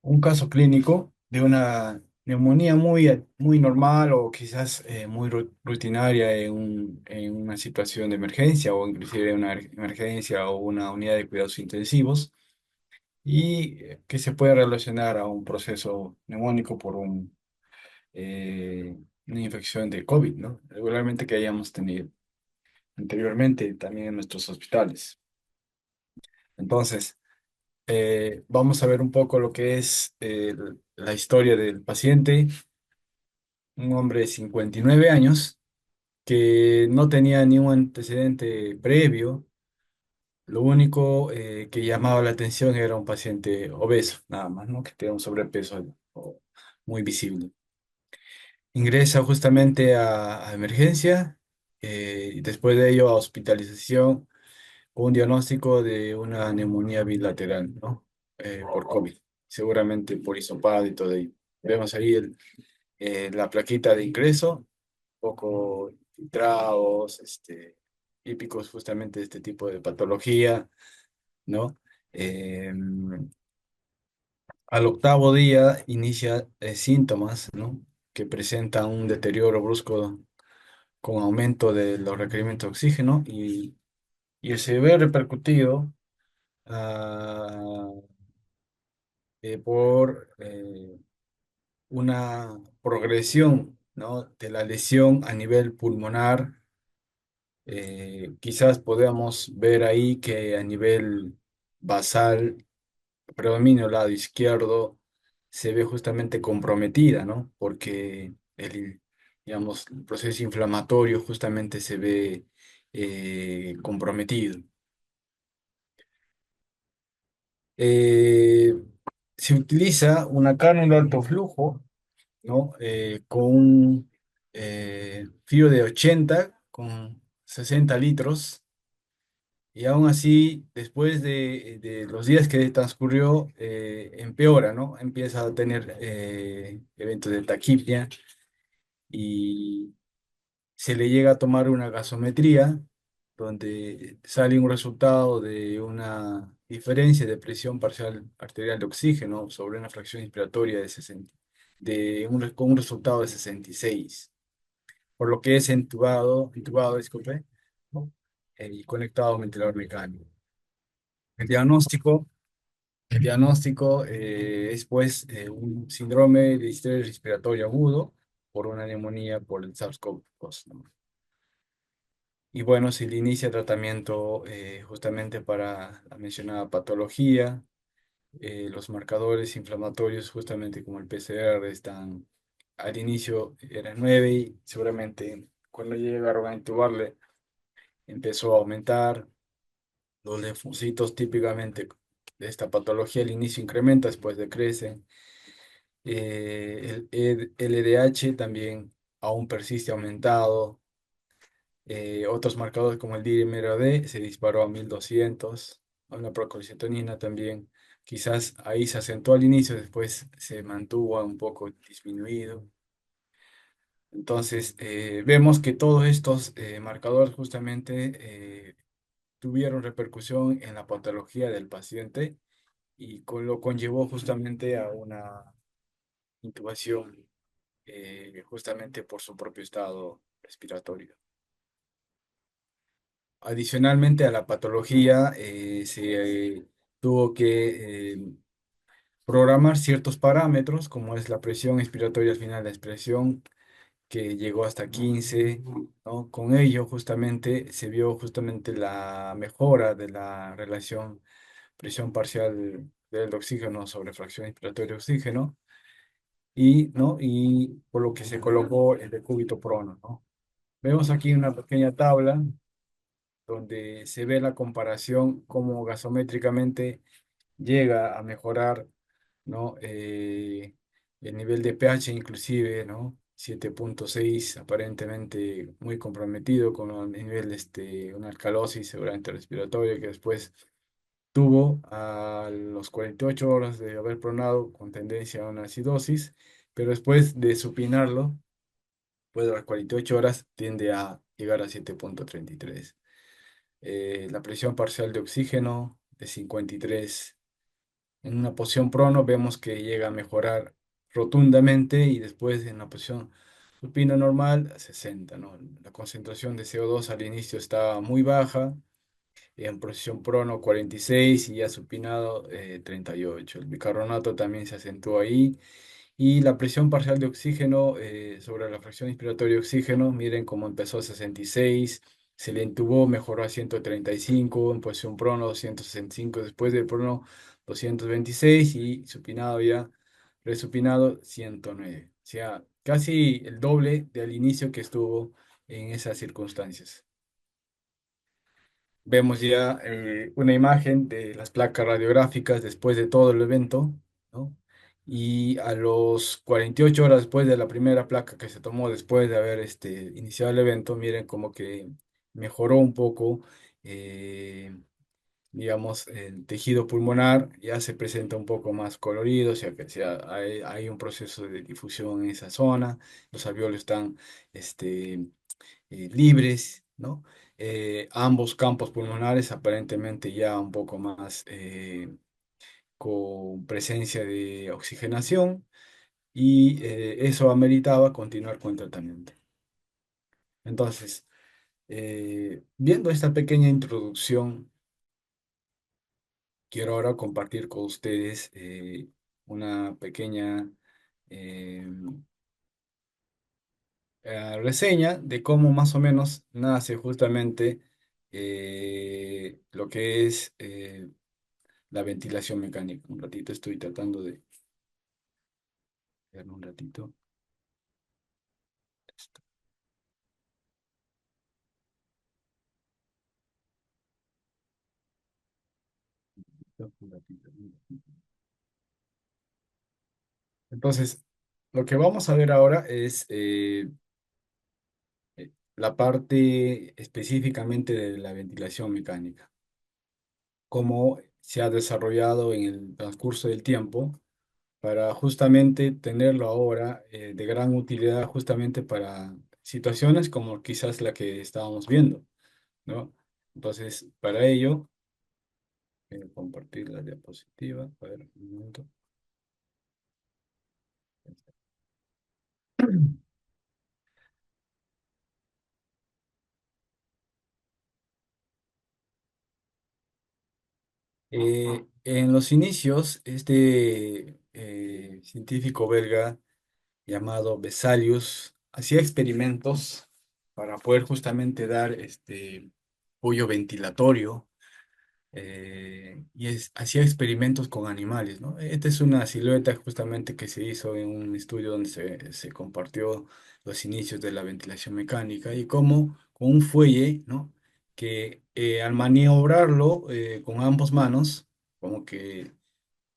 Un caso clínico de una neumonía muy normal o quizás muy rutinaria en una situación de emergencia o inclusive una emergencia o una unidad de cuidados intensivos y que se puede relacionar a un proceso neumónico por una infección de COVID, ¿no? Regularmente que hayamos tenido anteriormente también en nuestros hospitales. Entonces, vamos a ver un poco lo que es la historia del paciente, un hombre de 59 años que no tenía ningún antecedente previo. Lo único que llamaba la atención era un paciente obeso, nada más, ¿no? Que tenía un sobrepeso muy visible. Ingresa justamente a emergencia y después de ello a hospitalización con un diagnóstico de una neumonía bilateral, ¿no? Por COVID, seguramente por hisopado y todo ello. Vemos ahí la plaquita de ingreso, un poco filtrados, típicos justamente de este tipo de patología, ¿no? Eh, Al octavo día inicia síntomas, ¿no? Que presentan un deterioro brusco con aumento de los requerimientos de oxígeno y se ve repercutido ah, por una progresión, ¿no? De la lesión a nivel pulmonar. Quizás podamos ver ahí que a nivel basal, predominio lado izquierdo, se ve justamente comprometida, ¿no? Porque digamos, el proceso inflamatorio justamente se ve comprometido. Eh, Se utiliza una cánula de alto flujo, ¿no? Con un fío de 80 con 60 litros. Y aún así, después de los días que transcurrió, empeora, ¿no? Empieza a tener eventos de taquipnia y se le llega a tomar una gasometría donde sale un resultado de una diferencia de presión parcial arterial de oxígeno sobre una fracción inspiratoria de 60, con un resultado de 66, por lo que es entubado, disculpe, ¿no? Y conectado a un ventilador mecánico. El diagnóstico, el diagnóstico es pues un síndrome de distrés respiratorio agudo por una neumonía por el SARS-CoV-2, ¿no? Y bueno, se le inicia tratamiento justamente para la mencionada patología. Los marcadores inflamatorios, justamente como el PCR, están al inicio eran 9 y seguramente cuando llegaron a intubarle empezó a aumentar. Los linfocitos típicamente de esta patología al inicio incrementa, después decrecen. El LDH también aún persiste aumentado. Otros marcadores como el dímero D se disparó a 1200. La procalcitonina también. Quizás ahí se acentuó al inicio, después se mantuvo un poco disminuido. Entonces, vemos que todos estos marcadores justamente tuvieron repercusión en la patología del paciente y lo conllevó justamente a una intubación justamente por su propio estado respiratorio. Adicionalmente a la patología, se tuvo que programar ciertos parámetros, como es la presión expiratoria al final, la expresión que llegó hasta 15, ¿no? Con ello justamente se vio justamente la mejora de la relación presión parcial del oxígeno sobre fracción inspiratoria de oxígeno ¿no? Y por lo que se colocó el decúbito prono, ¿no? Vemos aquí una pequeña tabla donde se ve la comparación cómo gasométricamente llega a mejorar, ¿no? El nivel de pH inclusive, ¿no? 7,6 aparentemente muy comprometido con un nivel, una alcalosis seguramente respiratoria que después tuvo a los 48 horas de haber pronado con tendencia a una acidosis, pero después de supinarlo, pues a las 48 horas tiende a llegar a 7,33. La presión parcial de oxígeno de 53. En una posición prono vemos que llega a mejorar rotundamente y después en la posición supino normal 60, ¿no? La concentración de CO2 al inicio estaba muy baja, en posición prono 46 y ya supinado 38. El bicarbonato también se acentuó ahí y la presión parcial de oxígeno sobre la fracción inspiratoria de oxígeno, miren cómo empezó a 66, se le intubó, mejoró a 135, en posición prono 265, después del prono 226 y supinado ya, resupinado 109. O sea, casi el doble del inicio que estuvo en esas circunstancias. Vemos ya una imagen de las placas radiográficas después de todo el evento, ¿no? Y a los 48 horas después de la primera placa que se tomó después de haber iniciado el evento, miren como que mejoró un poco, eh, digamos, el tejido pulmonar ya se presenta un poco más colorido, o sea que hay un proceso de difusión en esa zona, los alveolos están este, libres, ¿no? Ambos campos pulmonares aparentemente ya un poco más con presencia de oxigenación y eso ameritaba continuar con el tratamiento. Entonces, viendo esta pequeña introducción, quiero ahora compartir con ustedes una pequeña eh, reseña de cómo más o menos nace justamente lo que es la ventilación mecánica. Un ratito estoy tratando de ver un ratito. Esto, un ratito, un ratito. Entonces, lo que vamos a ver ahora es la parte específicamente de la ventilación mecánica, cómo se ha desarrollado en el transcurso del tiempo para justamente tenerlo ahora de gran utilidad justamente para situaciones como quizás la que estábamos viendo, ¿no? Entonces, para ello, compartir la diapositiva. A ver, un momento. En los inicios, este científico belga llamado Vesalius hacía experimentos para poder justamente dar este apoyo ventilatorio hacía experimentos con animales, ¿no? Esta es una silueta justamente que se hizo en un estudio donde se compartió los inicios de la ventilación mecánica y cómo con un fuelle, ¿no? Que al maniobrarlo con ambas manos, como que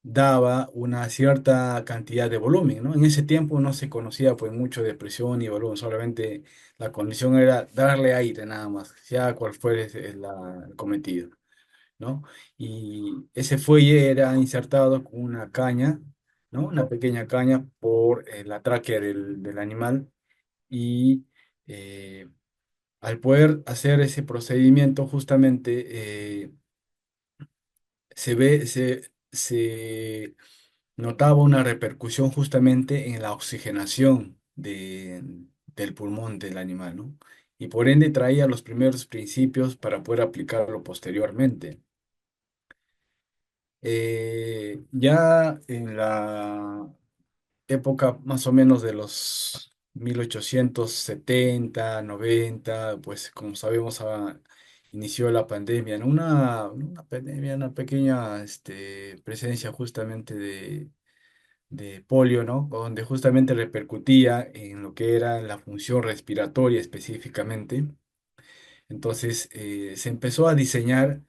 daba una cierta cantidad de volumen, ¿no? En ese tiempo no se conocía pues mucho de presión y volumen, solamente la condición era darle aire nada más, sea cual fuere el cometido, ¿no? Y ese fuelle era insertado con una caña, ¿no? Una pequeña caña por la tráquea del animal y al poder hacer ese procedimiento justamente se notaba una repercusión justamente en la oxigenación del pulmón del animal, ¿no? Y por ende traía los primeros principios para poder aplicarlo posteriormente. Ya en la época más o menos de los 1870 90 pues como sabemos inició la pandemia, ¿no? Una pandemia, una pequeña presencia justamente de polio, ¿no? Donde justamente repercutía en lo que era la función respiratoria específicamente. Entonces se empezó a diseñar,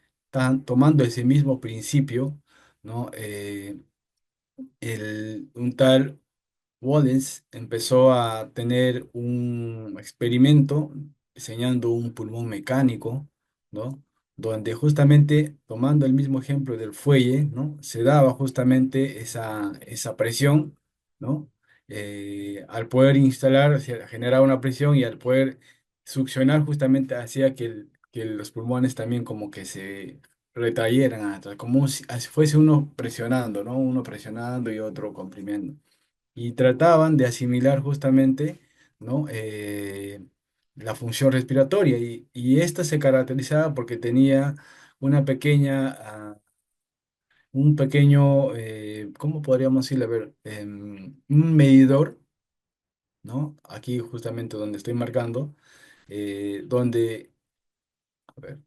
tomando ese mismo principio, ¿no? Un tal Wallace empezó a tener un experimento diseñando un pulmón mecánico, ¿no? Donde justamente tomando el mismo ejemplo del fuelle, ¿no? Se daba justamente esa presión, ¿no? Al poder instalar, se generaba una presión y al poder succionar justamente hacía que los pulmones también como que se retrayeran atrás, como si fuese uno presionando, ¿no? Uno presionando y otro comprimiendo. Y trataban de asimilar justamente, ¿no? La función respiratoria y esta se caracterizaba porque tenía una pequeña, un pequeño, ¿cómo podríamos decirle? A ver, un medidor, ¿no? Aquí justamente donde estoy marcando, donde, a ver,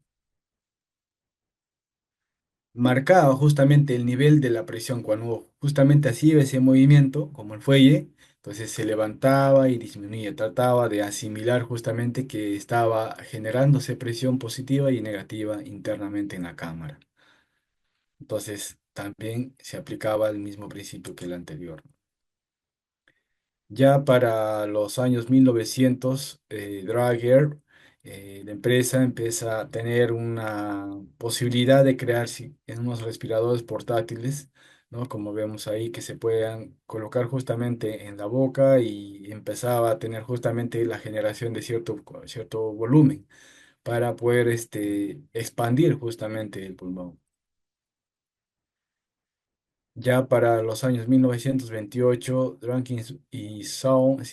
marcaba justamente el nivel de la presión cuando justamente hacía ese movimiento, como el fuelle, entonces se levantaba y disminuía, trataba de asimilar justamente que estaba generándose presión positiva y negativa internamente en la cámara. Entonces también se aplicaba el mismo principio que el anterior. Ya para los años 1900, Drager, la empresa empieza a tener una posibilidad de crear en unos respiradores portátiles, ¿no? Como vemos ahí, que se puedan colocar justamente en la boca y empezaba a tener justamente la generación de cierto volumen para poder expandir justamente el pulmón. Ya para los años 1928, Dawkins y Sound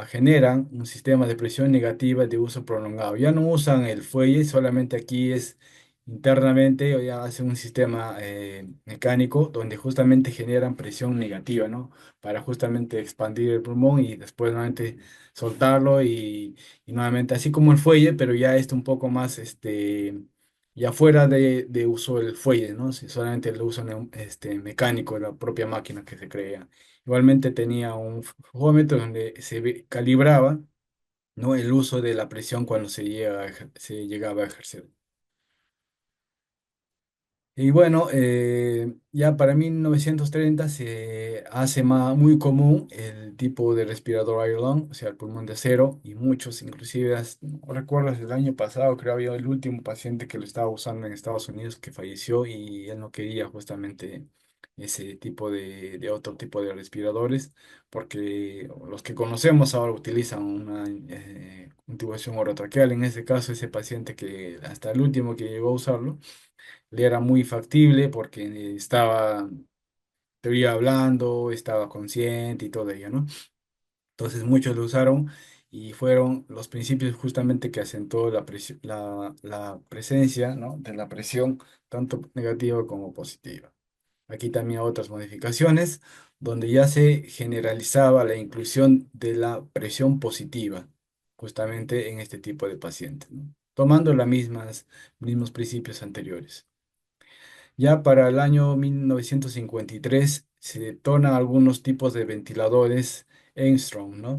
generan un sistema de presión negativa de uso prolongado. Ya no usan el fuelle, solamente aquí es internamente, o ya hacen un sistema mecánico donde justamente generan presión negativa, ¿no? Para justamente expandir el pulmón y después nuevamente soltarlo y nuevamente, así como el fuelle, pero ya un poco más, ya fuera de uso del fuelle, ¿no? Si solamente el uso mecánico de la propia máquina que se crea. Igualmente tenía un flujómetro donde calibraba, ¿no? El uso de la presión cuando se llegaba a ejercer. Y bueno, ya para 1930 se hace muy común el tipo de respirador air lung, o sea, el pulmón de acero, y muchos, inclusive, no recuerdas el año pasado, creo había el último paciente que lo estaba usando en Estados Unidos que falleció y él no quería justamente ese tipo de otro tipo de respiradores, porque los que conocemos ahora utilizan una intubación orotraqueal, en ese caso ese paciente que hasta el último que llegó a usarlo le era muy factible porque estaba, teoría hablando, estaba consciente y todo ello, ¿no? Entonces muchos lo usaron y fueron los principios justamente que asentó la presencia, ¿no? De la presión, tanto negativa como positiva. Aquí también otras modificaciones donde ya se generalizaba la inclusión de la presión positiva, justamente en este tipo de pacientes, ¿no? Tomando las mismos principios anteriores. Ya para el año 1953 se detonan algunos tipos de ventiladores Armstrong, ¿no?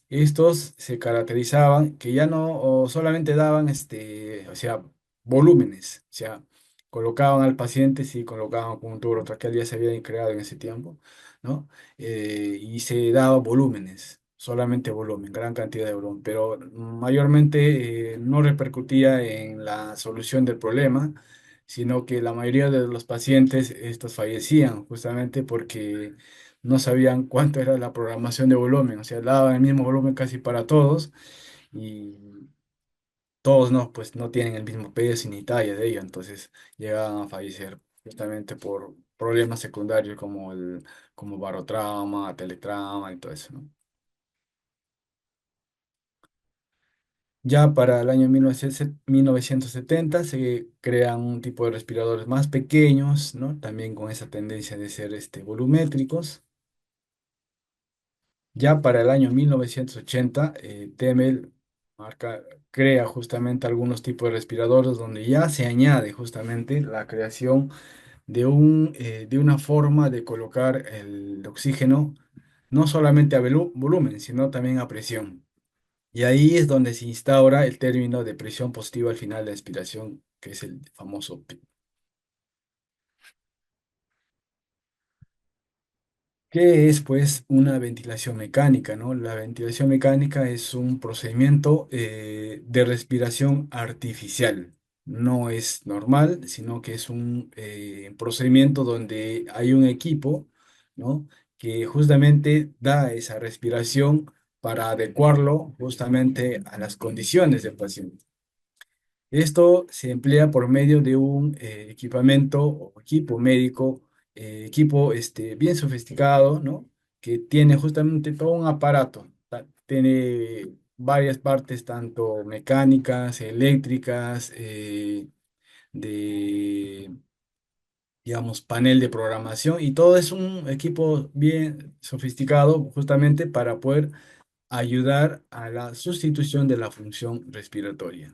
Estos se caracterizaban que ya no solamente daban, o sea, volúmenes, o sea, colocaban al paciente, sí, colocaban con un tubo traqueal, ya se había creado en ese tiempo, ¿no? Y se daba volúmenes, solamente volumen, gran cantidad de volumen, pero mayormente no repercutía en la solución del problema, sino que la mayoría de los pacientes estos fallecían justamente porque no sabían cuánto era la programación de volumen, o sea, daban el mismo volumen casi para todos y todos no, pues no tienen el mismo peso ni talla de ello, entonces llegaban a fallecer justamente por problemas secundarios como barotrauma, teletrauma y todo eso, ¿no? Ya para el año 1970 se crean un tipo de respiradores más pequeños, ¿no? También con esa tendencia de ser volumétricos. Ya para el año 1980, Temel marca, crea justamente algunos tipos de respiradores donde ya se añade justamente la creación de una forma de colocar el oxígeno no solamente a volumen, sino también a presión. Y ahí es donde se instaura el término de presión positiva al final de la expiración, que es el famoso PIP. ¿Qué es, pues, una ventilación mecánica, ¿no? La ventilación mecánica es un procedimiento de respiración artificial. No es normal, sino que es un procedimiento donde hay un equipo, ¿no? Que justamente da esa respiración para adecuarlo justamente a las condiciones del paciente. Esto se emplea por medio de un equipamiento o equipo médico, equipo bien sofisticado, ¿no? Que tiene justamente todo un aparato. Tiene varias partes, tanto mecánicas, eléctricas, de, digamos, panel de programación, y todo es un equipo bien sofisticado justamente para poder ayudar a la sustitución de la función respiratoria.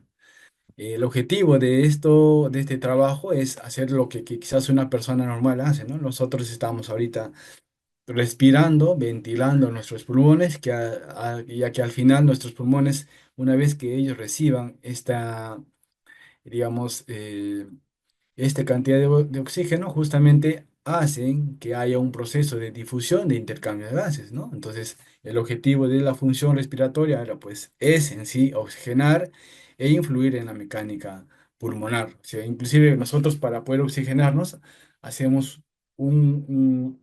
El objetivo de esto, de este trabajo, es hacer lo que quizás una persona normal hace, ¿no? Nosotros estamos ahorita respirando, ventilando nuestros pulmones, ya que al final nuestros pulmones, una vez que ellos reciban esta, digamos, esta cantidad de oxígeno, justamente hacen que haya un proceso de difusión de intercambio de gases, ¿no? Entonces, el objetivo de la función respiratoria era, pues, es en sí oxigenar e influir en la mecánica pulmonar. O sea, inclusive nosotros, para poder oxigenarnos, hacemos un,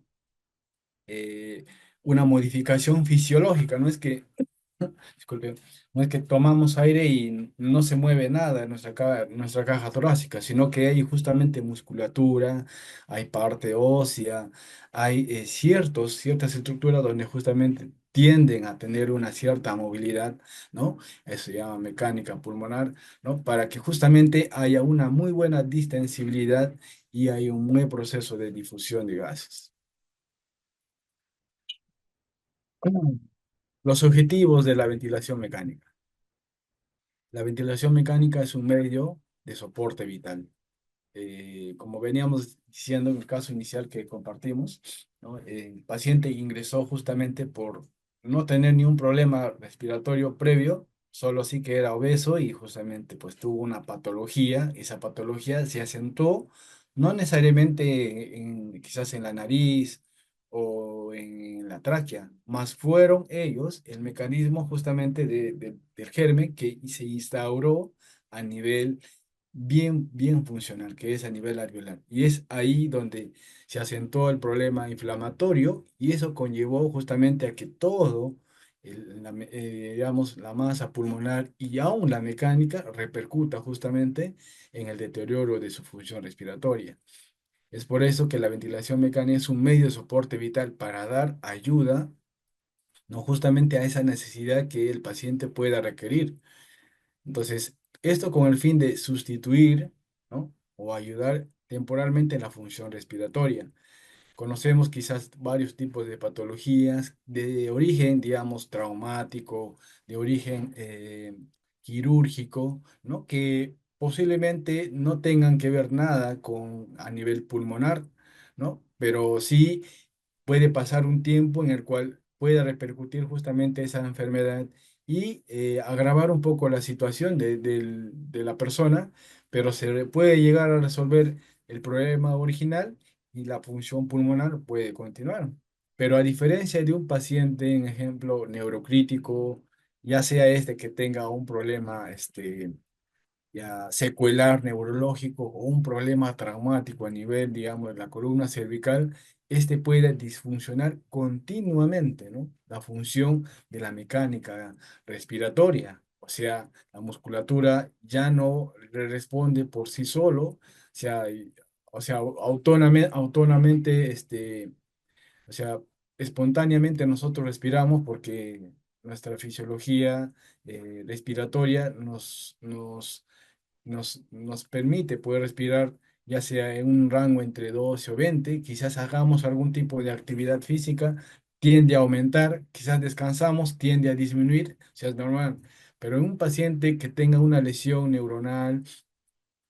eh, una modificación fisiológica, no es que disculpe, no es que tomamos aire y no se mueve nada en nuestra caja torácica, sino que hay justamente musculatura, hay parte ósea, hay ciertas estructuras donde justamente tienden a tener una cierta movilidad, ¿no? Eso se llama mecánica pulmonar, ¿no? Para que justamente haya una muy buena distensibilidad y hay un buen proceso de difusión de gases. Los objetivos de la ventilación mecánica. La ventilación mecánica es un medio de soporte vital. Como veníamos diciendo en el caso inicial que compartimos, ¿no? El paciente ingresó justamente por no tener ni un problema respiratorio previo, solo sí que era obeso y justamente pues tuvo una patología. Esa patología se acentuó no necesariamente quizás en la nariz o en la tráquea, más fueron ellos el mecanismo justamente del germen que se instauró a nivel bien funcional, que es a nivel alveolar. Y es ahí donde se asentó el problema inflamatorio, y eso conllevó justamente a que todo, digamos, la masa pulmonar y aún la mecánica repercuta justamente en el deterioro de su función respiratoria. Es por eso que la ventilación mecánica es un medio de soporte vital para dar ayuda, no justamente a esa necesidad que el paciente pueda requerir. Entonces, esto con el fin de sustituir, ¿no? O ayudar temporalmente en la función respiratoria. Conocemos quizás varios tipos de patologías de origen, digamos, traumático, de origen quirúrgico, ¿no? Que posiblemente no tengan que ver nada con a nivel pulmonar, ¿no? Pero sí puede pasar un tiempo en el cual pueda repercutir justamente esa enfermedad y agravar un poco la situación de la persona, pero puede llegar a resolver el problema original y la función pulmonar puede continuar. Pero a diferencia de un paciente, en ejemplo, neurocrítico, ya sea este que tenga un problema, ya secuelar neurológico o un problema traumático a nivel, digamos, de la columna cervical, este puede disfuncionar continuamente, ¿no? La función de la mecánica respiratoria. O sea, la musculatura ya no le responde por sí solo, autónomamente, o sea, espontáneamente nosotros respiramos porque nuestra fisiología respiratoria nos permite poder respirar ya sea en un rango entre 12 o 20. Quizás hagamos algún tipo de actividad física, tiende a aumentar, quizás descansamos, tiende a disminuir, o sea, es normal. Pero en un paciente que tenga una lesión neuronal,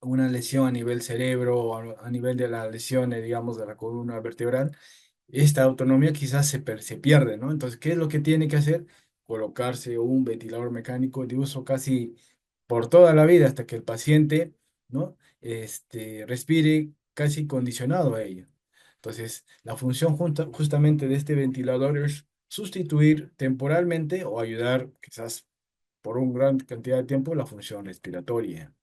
una lesión a nivel cerebro o a nivel de la lesión, digamos, de la columna vertebral, esta autonomía quizás se pierde, ¿no? Entonces, ¿qué es lo que tiene que hacer? Colocarse un ventilador mecánico de uso casi por toda la vida hasta que el paciente, ¿no? Respire casi condicionado a ello. Entonces, la función justamente de este ventilador es sustituir temporalmente o ayudar quizás por una gran cantidad de tiempo la función respiratoria.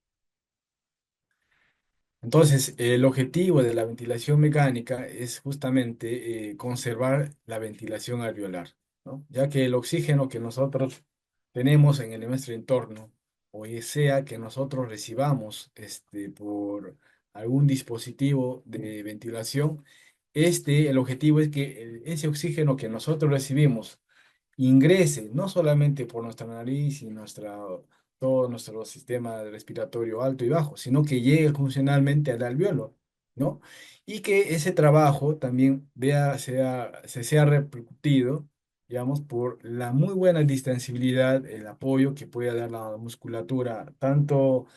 Entonces, el objetivo de la ventilación mecánica es justamente conservar la ventilación alveolar, ¿no? Ya que el oxígeno que nosotros tenemos en nuestro entorno o ya sea que nosotros recibamos por algún dispositivo de ventilación, el objetivo es que ese oxígeno que nosotros recibimos ingrese no solamente por nuestra nariz y todo nuestro sistema respiratorio alto y bajo, sino que llegue funcionalmente al alveolo, ¿no? Y que ese trabajo también se sea repercutido, digamos, por la muy buena distensibilidad, el apoyo que puede dar la musculatura, tanto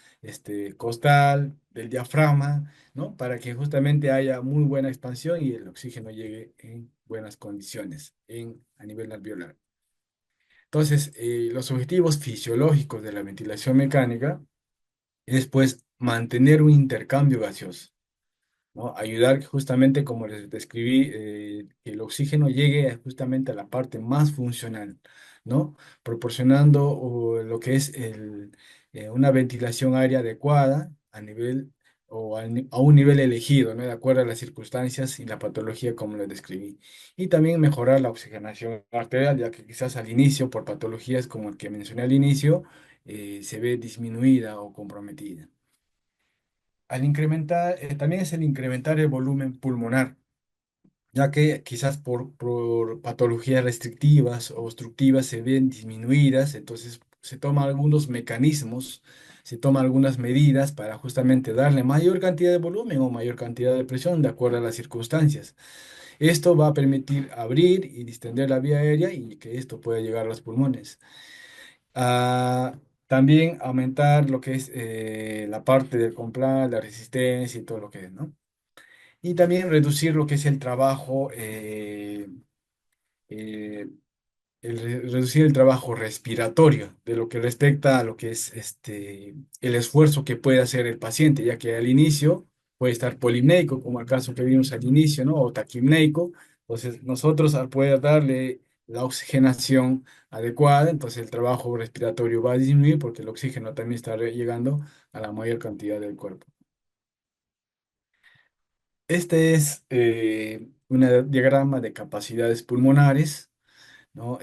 costal, del diafragma, ¿no? Para que justamente haya muy buena expansión y el oxígeno llegue en buenas condiciones a nivel alveolar. Entonces, los objetivos fisiológicos de la ventilación mecánica es pues mantener un intercambio gaseoso, ¿no? Ayudar justamente, como les describí, que el oxígeno llegue justamente a la parte más funcional, ¿no? Proporcionando lo que es una ventilación aérea adecuada a nivel a un nivel elegido, ¿no? De acuerdo a las circunstancias y la patología como les describí. Y también mejorar la oxigenación arterial, ya que quizás al inicio, por patologías como el que mencioné al inicio, se ve disminuida o comprometida. También es el incrementar el volumen pulmonar, ya que quizás por patologías restrictivas o obstructivas se ven disminuidas, entonces se toman algunos mecanismos, se toman algunas medidas para justamente darle mayor cantidad de volumen o mayor cantidad de presión de acuerdo a las circunstancias. Esto va a permitir abrir y distender la vía aérea y que esto pueda llegar a los pulmones. Ah, también aumentar lo que es la parte del compás, la resistencia y todo lo que es, ¿no? Y también reducir lo que es el trabajo, eh, reducir el trabajo respiratorio de lo que respecta a lo que es el esfuerzo que puede hacer el paciente, ya que al inicio puede estar polimneico, como el caso que vimos al inicio, ¿no? O taquimneico. Entonces, nosotros al poder darle la oxigenación adecuada, entonces el trabajo respiratorio va a disminuir porque el oxígeno también está llegando a la mayor cantidad del cuerpo. Este es un diagrama de capacidades pulmonares, ¿no?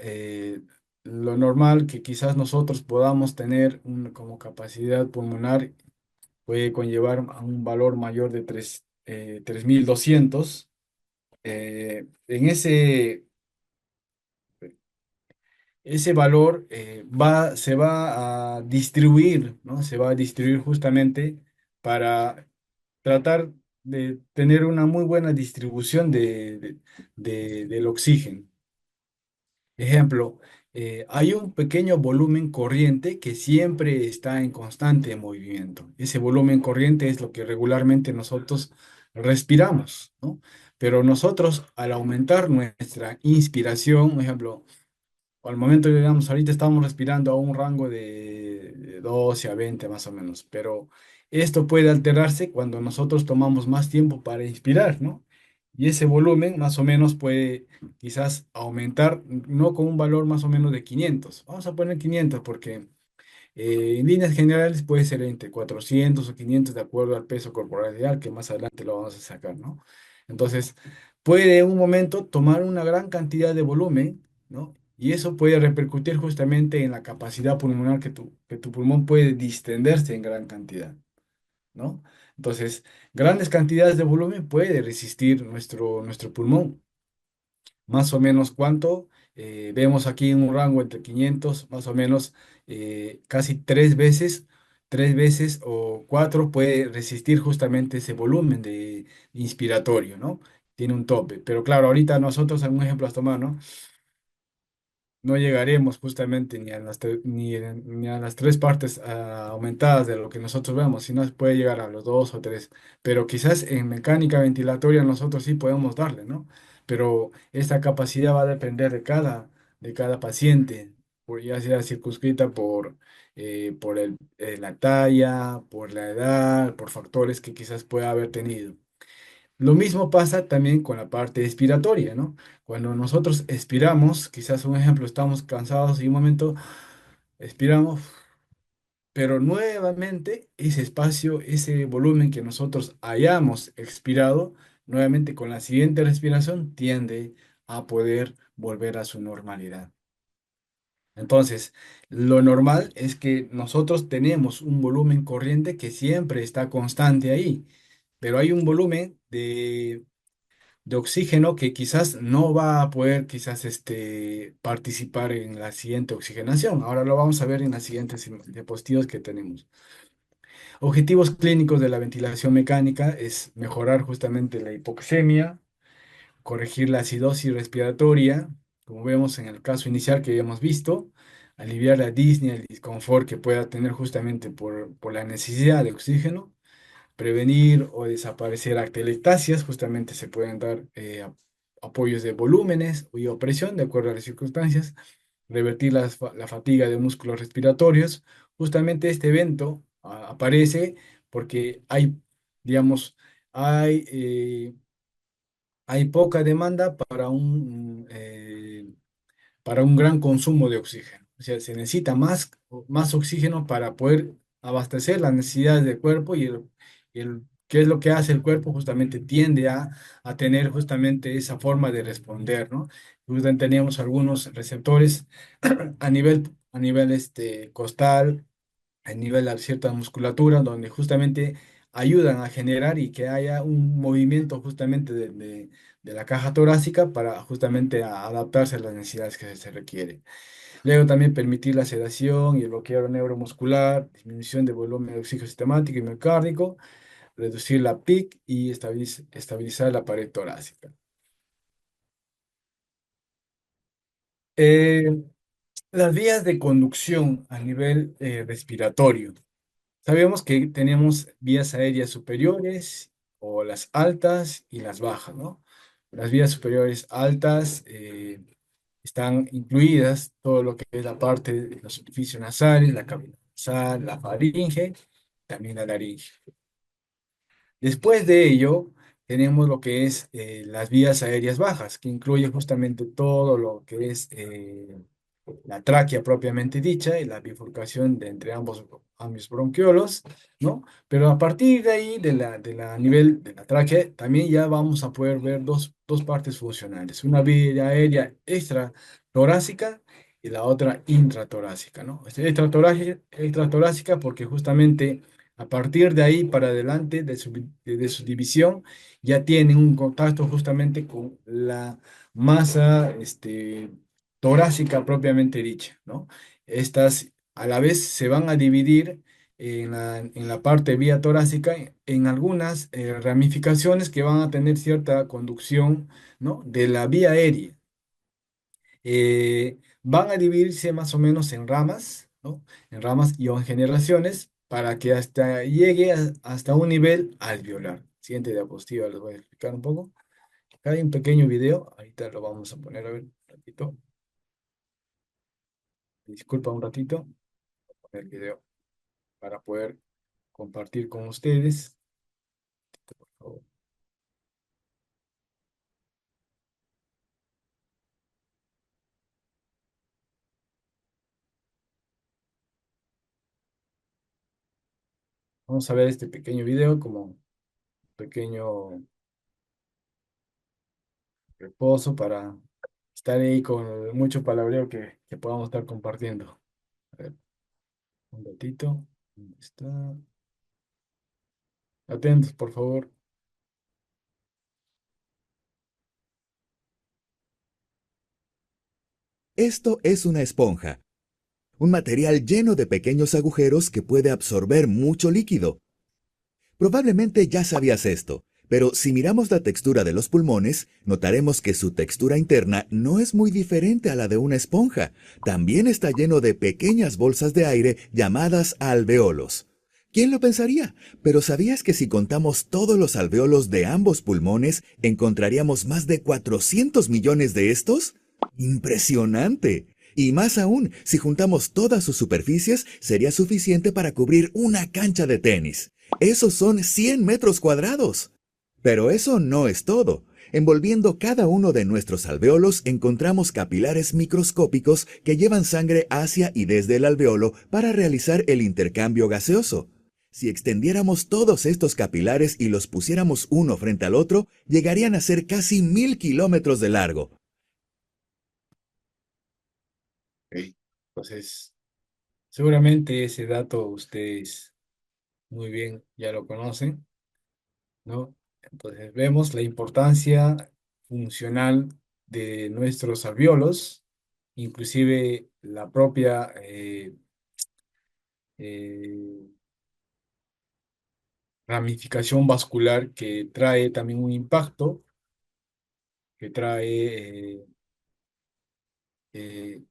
Lo normal que quizás nosotros podamos tener como capacidad pulmonar puede conllevar a un valor mayor de 3.200. En ese valor se va a distribuir, ¿no? Se va a distribuir justamente para tratar de tener una muy buena distribución del oxígeno. Ejemplo, hay un pequeño volumen corriente que siempre está en constante movimiento. Ese volumen corriente es lo que regularmente nosotros respiramos, ¿no? Pero nosotros, al aumentar nuestra inspiración, por ejemplo, al momento, digamos, ahorita estamos respirando a un rango de 12 a 20 más o menos, pero esto puede alterarse cuando nosotros tomamos más tiempo para inspirar, ¿no? Y ese volumen más o menos puede quizás aumentar, no con un valor más o menos de 500. Vamos a poner 500 porque en líneas generales puede ser entre 400 o 500 de acuerdo al peso corporal ideal, que más adelante lo vamos a sacar, ¿no? Entonces, puede en un momento tomar una gran cantidad de volumen, ¿no? Y eso puede repercutir justamente en la capacidad pulmonar que tu pulmón puede distenderse en gran cantidad, ¿no? Entonces, grandes cantidades de volumen puede resistir nuestro pulmón. Más o menos cuánto, vemos aquí en un rango entre 500, más o menos casi tres veces o cuatro puede resistir justamente ese volumen de inspiratorio, ¿no? Tiene un tope. Pero claro, ahorita nosotros, un ejemplo a tomar, ¿no? No llegaremos justamente ni a las tres partes aumentadas de lo que nosotros vemos, sino se puede llegar a los dos o tres. Pero quizás en mecánica ventilatoria nosotros sí podemos darle, ¿no? Pero esta capacidad va a depender de cada paciente, ya sea circunscrita por la talla, por la edad, por factores que quizás pueda haber tenido. Lo mismo pasa también con la parte expiratoria, ¿no? Cuando nosotros expiramos, quizás un ejemplo, estamos cansados y un momento expiramos, pero nuevamente ese espacio, ese volumen que nosotros hayamos expirado, nuevamente con la siguiente respiración tiende a poder volver a su normalidad. Entonces, lo normal es que nosotros tenemos un volumen corriente que siempre está constante ahí, pero hay un volumen de oxígeno que quizás no va a poder quizás participar en la siguiente oxigenación. Ahora lo vamos a ver en las siguientes diapositivas que tenemos. Objetivos clínicos de la ventilación mecánica es mejorar justamente la hipoxemia, corregir la acidosis respiratoria, como vemos en el caso inicial que habíamos visto, aliviar la disnea, el disconfort que pueda tener justamente por la necesidad de oxígeno, prevenir o desaparecer atelectasias, justamente se pueden dar apoyos de volúmenes y opresión de acuerdo a las circunstancias, revertir la fatiga de músculos respiratorios. Justamente este evento aparece porque hay, digamos, hay, eh, hay poca demanda para un gran consumo de oxígeno. O sea, se necesita más oxígeno para poder abastecer las necesidades del cuerpo ¿qué es lo que hace el cuerpo? Justamente tiende a tener justamente esa forma de responder, ¿no? Justamente teníamos algunos receptores a nivel costal, a nivel de cierta musculatura, donde justamente ayudan a generar y que haya un movimiento justamente de la caja torácica para justamente adaptarse a las necesidades que se requieren. Luego también permitir la sedación y el bloqueo neuromuscular, disminución de volumen de oxígeno sistemático y miocárdico, reducir la PIC y estabilizar la pared torácica. Eh, las vías de conducción a nivel respiratorio. Sabemos que tenemos vías aéreas superiores o las altas y las bajas, ¿no? Las vías superiores altas están incluidas todo lo que es la parte de los orificios nasales, la cavidad nasal, la faringe, también la laringe. Después de ello, tenemos lo que es las vías aéreas bajas, que incluye justamente todo lo que es la tráquea propiamente dicha y la bifurcación entre ambos bronquiolos, ¿no? Pero a partir de ahí, de la nivel de la tráquea, también ya vamos a poder ver dos partes funcionales, una vía aérea extratorácica y la otra intratorácica, ¿no? Extratorácica porque justamente a partir de ahí para adelante de su división ya tienen un contacto justamente con la masa torácica propiamente dicha, ¿no? Estas a la vez se van a dividir en la parte vía torácica en algunas ramificaciones que van a tener cierta conducción, ¿no? De la vía aérea. Van a dividirse más o menos en ramas, ¿no? En ramas y o en generaciones para que hasta llegue hasta un nivel alveolar. Siguiente diapositiva, les voy a explicar un poco. Acá hay un pequeño video, ahorita lo vamos a poner a ver un ratito. Disculpa un ratito, poner el video para poder compartir con ustedes. Por favor. Vamos a ver este pequeño video como un pequeño reposo para estar ahí con mucho palabreo que podamos estar compartiendo. A ver, un ratito. ¿Dónde está? Atentos, por favor. Esto es una esponja, un material lleno de pequeños agujeros que puede absorber mucho líquido. Probablemente ya sabías esto, pero si miramos la textura de los pulmones, notaremos que su textura interna no es muy diferente a la de una esponja. También está lleno de pequeñas bolsas de aire llamadas alveolos. ¿Quién lo pensaría? Pero ¿sabías que si contamos todos los alveolos de ambos pulmones, encontraríamos más de 400 millones de estos? ¡Impresionante! Y más aún, si juntamos todas sus superficies, sería suficiente para cubrir una cancha de tenis. Esos son 100 metros cuadrados. Pero eso no es todo. Envolviendo cada uno de nuestros alveolos encontramos capilares microscópicos que llevan sangre hacia y desde el alveolo para realizar el intercambio gaseoso. Si extendiéramos todos estos capilares y los pusiéramos uno frente al otro, llegarían a ser casi 1000 kilómetros de largo. Ok. Entonces, seguramente ese dato ustedes muy bien ya lo conocen, ¿no? Entonces, vemos la importancia funcional de nuestros alvéolos, inclusive la propia eh, ramificación vascular que trae también un impacto, que trae eh,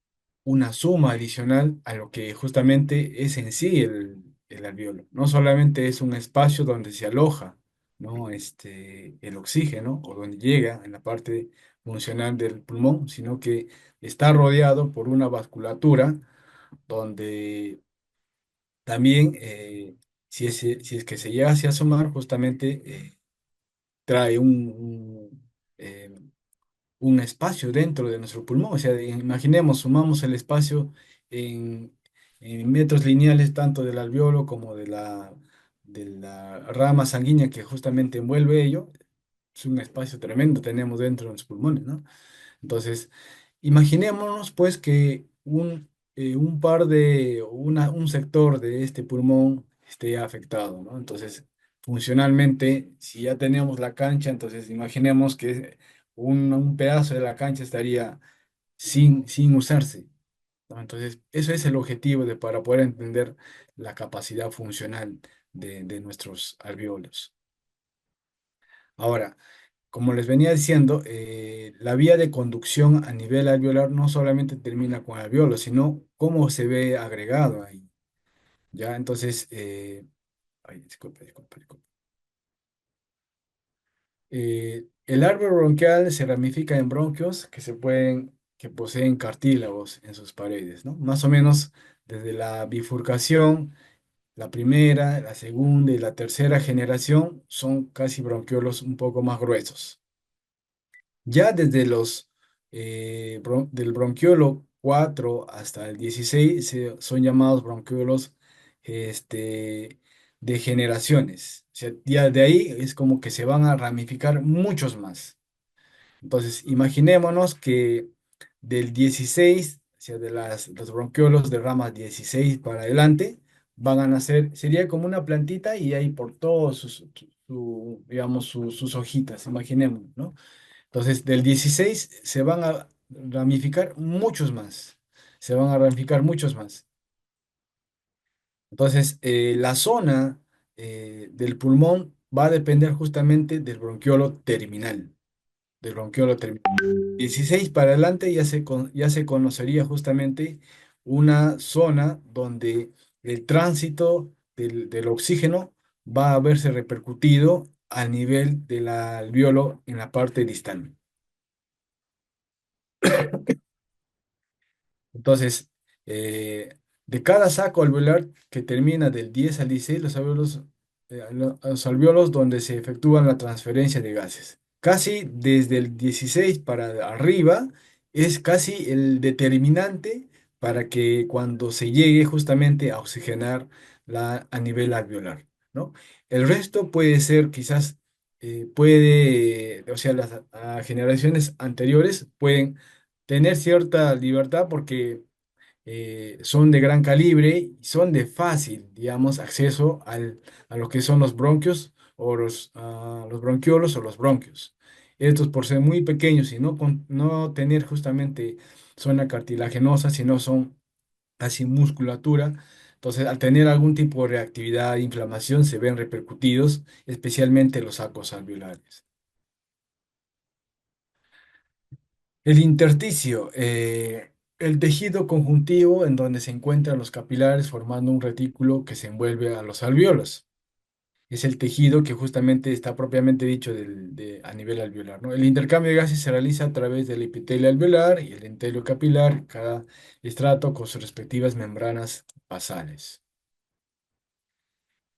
una suma adicional a lo que justamente es en sí el alvéolo. No solamente es un espacio donde se aloja, ¿no? El oxígeno o donde llega en la parte funcional del pulmón, sino que está rodeado por una vasculatura donde también, si es que se llega hacia asomar, justamente trae eh, un espacio dentro de nuestro pulmón. O sea, imaginemos, sumamos el espacio en, en metros lineales tanto del alveolo como de la rama sanguínea que justamente envuelve ello. Es un espacio tremendo tenemos dentro de los pulmones, ¿no? Entonces, imaginémonos pues que un sector de este pulmón esté afectado, ¿no? Entonces, funcionalmente, si ya tenemos la cancha, entonces imaginemos que un pedazo de la cancha estaría sin usarse, ¿no? Entonces, eso es el objetivo para poder entender la capacidad funcional de nuestros alvéolos. Ahora, como les venía diciendo, la vía de conducción a nivel alveolar no solamente termina con el alveolo, sino cómo se ve agregado ahí. ¿Ya? Entonces, ay, disculpe. El árbol bronquial se ramifica en bronquios que poseen cartílagos en sus paredes, ¿no? Más o menos desde la bifurcación, la primera, la segunda y la tercera generación son casi bronquiolos un poco más gruesos. Ya desde del bronquiolo 4 hasta el 16 son llamados bronquiolos de generaciones. O sea, ya de ahí es como que se van a ramificar muchos más. Entonces, imaginémonos que del 16, o sea, los bronquiolos de ramas 16 para adelante, van a nacer, sería como una plantita y ahí por todos digamos, sus hojitas, imaginemos, ¿no? Entonces, del 16 se van a ramificar muchos más. Se van a ramificar muchos más. Entonces, la zona del pulmón va a depender justamente del bronquiolo terminal. Del bronquiolo terminal. 16 para adelante ya se conocería justamente una zona donde el tránsito del oxígeno va a verse repercutido a nivel del alveolo en la parte distal. Entonces, de cada saco alveolar que termina del 10 al 16, los alvéolos donde se efectúan la transferencia de gases. Casi desde el 16 para arriba es casi el determinante para que cuando se llegue justamente a oxigenar a nivel alveolar, ¿no? El resto puede ser quizás, o sea, las generaciones anteriores pueden tener cierta libertad porque son de gran calibre y son de fácil, digamos, acceso a lo que son los bronquios o los bronquiolos o los bronquios. Estos por ser muy pequeños y no tener justamente zona cartilaginosa, sino son casi musculatura. Entonces, al tener algún tipo de reactividad, inflamación, se ven repercutidos, especialmente los sacos alveolares. El intersticio, el tejido conjuntivo en donde se encuentran los capilares formando un retículo que se envuelve a los alvéolos. Es el tejido que justamente está propiamente dicho a nivel alveolar, ¿no? El intercambio de gases se realiza a través del epitelio alveolar y el entelio capilar, cada estrato con sus respectivas membranas basales.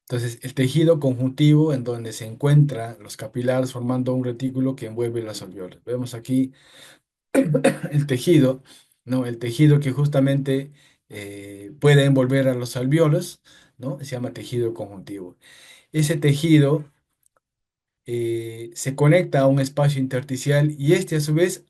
Entonces, el tejido conjuntivo en donde se encuentran los capilares formando un retículo que envuelve las alveolas. Vemos aquí el tejido, ¿no? El tejido que justamente puede envolver a los alvéolos, ¿no? Se llama tejido conjuntivo. Ese tejido se conecta a un espacio intersticial y este a su vez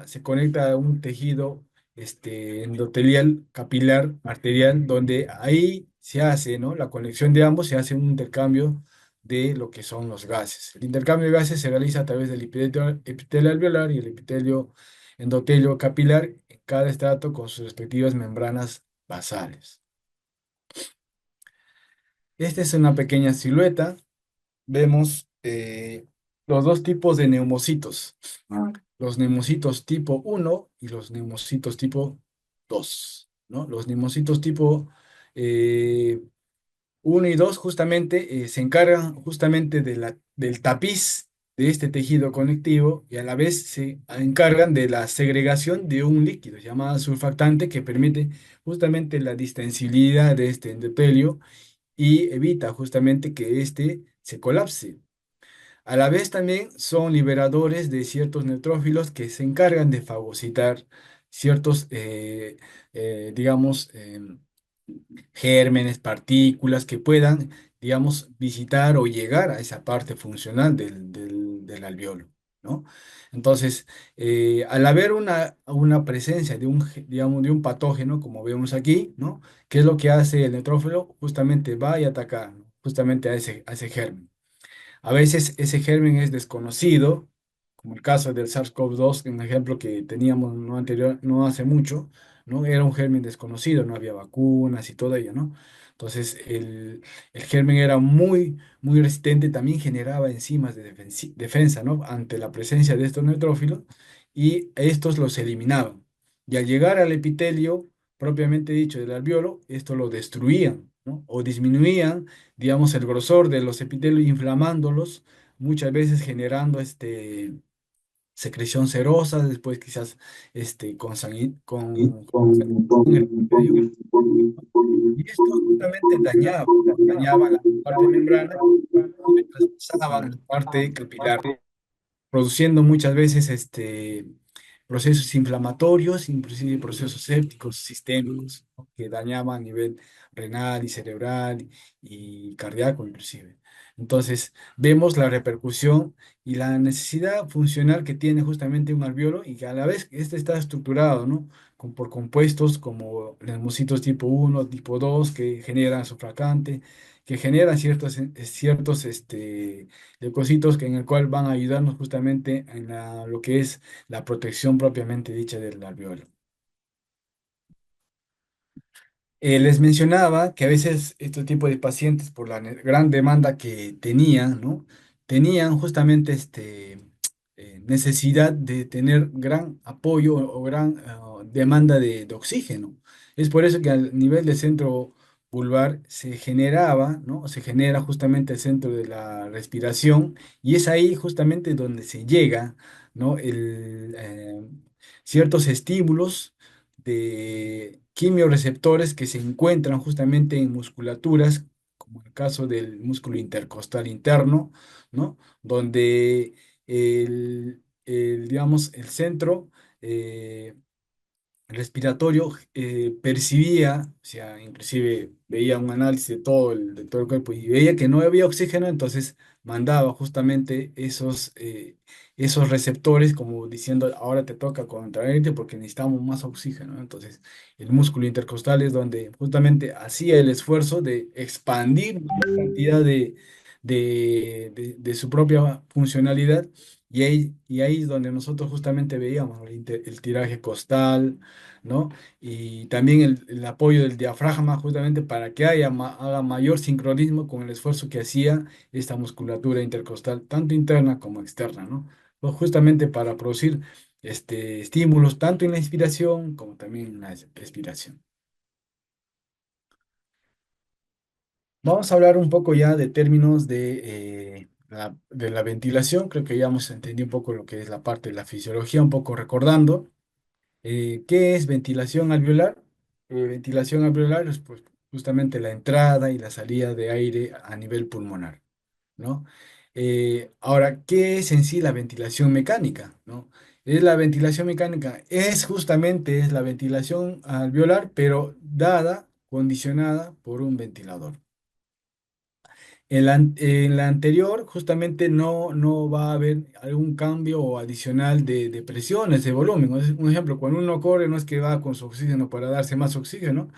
se conecta a un tejido endotelial, capilar, arterial, donde ahí se hace, ¿no? La conexión de ambos, se hace un intercambio de lo que son los gases. El intercambio de gases se realiza a través del epitelio alveolar y el epitelio endotelio capilar, en cada estrato con sus respectivas membranas basales. Esta es una pequeña silueta. Vemos los dos tipos de neumocitos, los neumocitos tipo uno y los neumocitos tipo 2, ¿no? Los neumocitos tipo eh, 1 y 2 justamente se encargan justamente del tapiz de este tejido conectivo y a la vez se encargan de la segregación de un líquido llamado surfactante que permite justamente la distensibilidad de este endotelio y evita justamente que éste se colapse. A la vez también son liberadores de ciertos neutrófilos que se encargan de fagocitar ciertos, digamos, gérmenes, partículas que puedan, digamos, visitar o llegar a esa parte funcional del alveolo, ¿no? Entonces, al haber una presencia de digamos, de un patógeno, como vemos aquí, ¿no? ¿Qué es lo que hace el neutrófilo? Justamente va y ataca, ¿no? Justamente a ese germen. A veces ese germen es desconocido, como el caso del SARS-CoV-2, un ejemplo que teníamos no hace mucho, ¿no? Era un germen desconocido, no había vacunas y todo ello, ¿no? Entonces el germen era muy resistente, también generaba enzimas de defensa, ¿no? Ante la presencia de estos neutrófilos y estos los eliminaban. Y al llegar al epitelio, propiamente dicho, del alveolo, esto lo destruían, ¿no? O disminuían, digamos, el grosor de los epitelios, inflamándolos, muchas veces generando secreción serosa, después quizás con sanguición en el epitelio. Y esto justamente dañaba la parte membrana y le traspasaban la parte capilar, produciendo muchas veces procesos inflamatorios, inclusive procesos sépticos sistémicos, ¿no? Que dañaban a nivel renal y cerebral y cardíaco inclusive. Entonces, vemos la repercusión y la necesidad funcional que tiene justamente un alveolo y que a la vez este está estructurado, ¿no? Por compuestos como leucocitos tipo uno tipo 2 que generan surfactante, que generan ciertos leucocitos en el cual van a ayudarnos justamente en lo que es la protección propiamente dicha del alveolo. Les mencionaba que a veces este tipo de pacientes, por la gran demanda que tenían, ¿no? Tenían justamente necesidad de tener gran apoyo o gran demanda de oxígeno. Es por eso que al nivel del centro vulvar se generaba, ¿no? Se genera justamente el centro de la respiración y es ahí justamente donde se llega, ¿no? Ciertos estímulos de quimioreceptores que se encuentran justamente en musculaturas, como el caso del músculo intercostal interno, ¿no? Donde digamos, el centro respiratorio percibía, o sea, inclusive veía un análisis de todo el cuerpo y veía que no había oxígeno, entonces mandaba justamente esos receptores como diciendo, ahora te toca contraerte porque necesitamos más oxígeno, ¿no? Entonces, el músculo intercostal es donde justamente hacía el esfuerzo de expandir la cantidad de su propia funcionalidad. Y ahí es donde nosotros justamente veíamos, ¿no? El tiraje costal, ¿no? Y también el apoyo del diafragma justamente para que haga mayor sincronismo con el esfuerzo que hacía esta musculatura intercostal, tanto interna como externa, ¿no? Pues justamente para producir estímulos tanto en la inspiración como también en la expiración. Vamos a hablar un poco ya de términos de la ventilación. Creo que ya hemos entendido un poco lo que es la parte de la fisiología, un poco recordando. ¿Qué es ventilación alveolar? Ventilación alveolar es pues, justamente la entrada y la salida de aire a nivel pulmonar, ¿no? Ahora, ¿qué es en sí la ventilación mecánica, ¿no? Es la ventilación mecánica, es la ventilación alveolar, pero dada, condicionada por un ventilador. En la anterior, justamente no va a haber algún cambio adicional de presiones, de volumen. Un ejemplo, cuando uno corre, no es que va con su oxígeno para darse más oxígeno,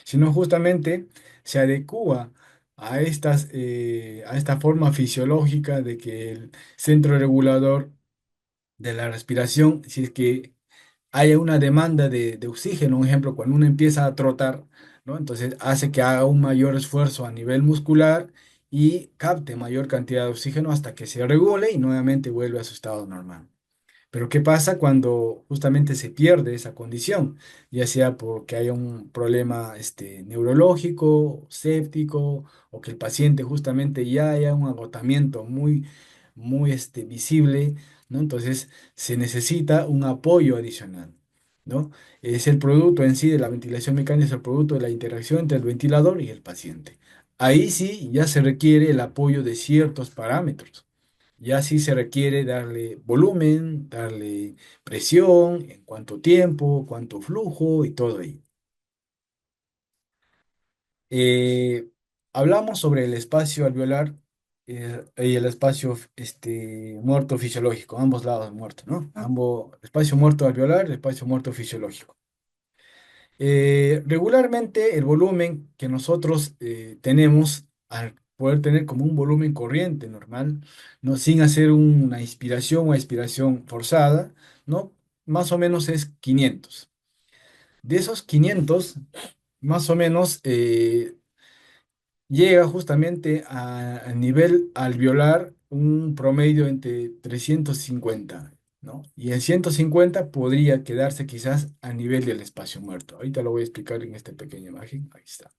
sino justamente se adecúa a esta forma fisiológica de que el centro regulador de la respiración, si es que haya una demanda de oxígeno, un ejemplo, cuando uno empieza a trotar, ¿no? Entonces hace que haga un mayor esfuerzo a nivel muscular y capte mayor cantidad de oxígeno hasta que se regule y nuevamente vuelve a su estado normal. Pero ¿qué pasa cuando justamente se pierde esa condición? Ya sea porque haya un problema neurológico, séptico, o que el paciente justamente ya haya un agotamiento muy visible, ¿no? Entonces se necesita un apoyo adicional, ¿no? Es el producto en sí de la ventilación mecánica, es el producto de la interacción entre el ventilador y el paciente. Ahí sí ya se requiere el apoyo de ciertos parámetros. Ya sí se requiere darle volumen, darle presión, en cuánto tiempo, cuánto flujo y todo ello. Eh, Hablamos sobre el espacio alveolar y el espacio muerto fisiológico, ambos lados muertos, ¿no? Ambos, espacio muerto alveolar y espacio muerto fisiológico. Regularmente el volumen que nosotros tenemos, al poder tener como un volumen corriente normal, ¿no? Sin hacer una inspiración o expiración forzada, ¿no? Más o menos es 500. De esos 500, más o menos llega justamente a nivel alveolar un promedio entre 350, ¿no? Y en 150 podría quedarse quizás a nivel del espacio muerto. Ahorita lo voy a explicar en esta pequeña imagen. Ahí está.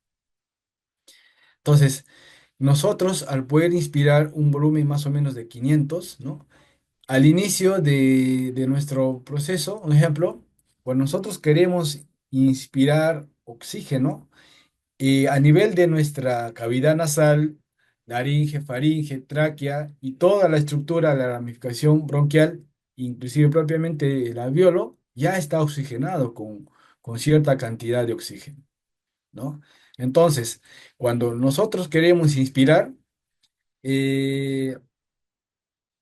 Entonces, nosotros al poder inspirar un volumen más o menos de 500, ¿no? Al inicio de nuestro proceso, un ejemplo, cuando nosotros queremos inspirar oxígeno, a nivel de nuestra cavidad nasal, laringe, faringe, tráquea y toda la estructura de la ramificación bronquial, inclusive propiamente el alveolo, ya está oxigenado con cierta cantidad de oxígeno, ¿no? Entonces, cuando nosotros queremos inspirar, eh,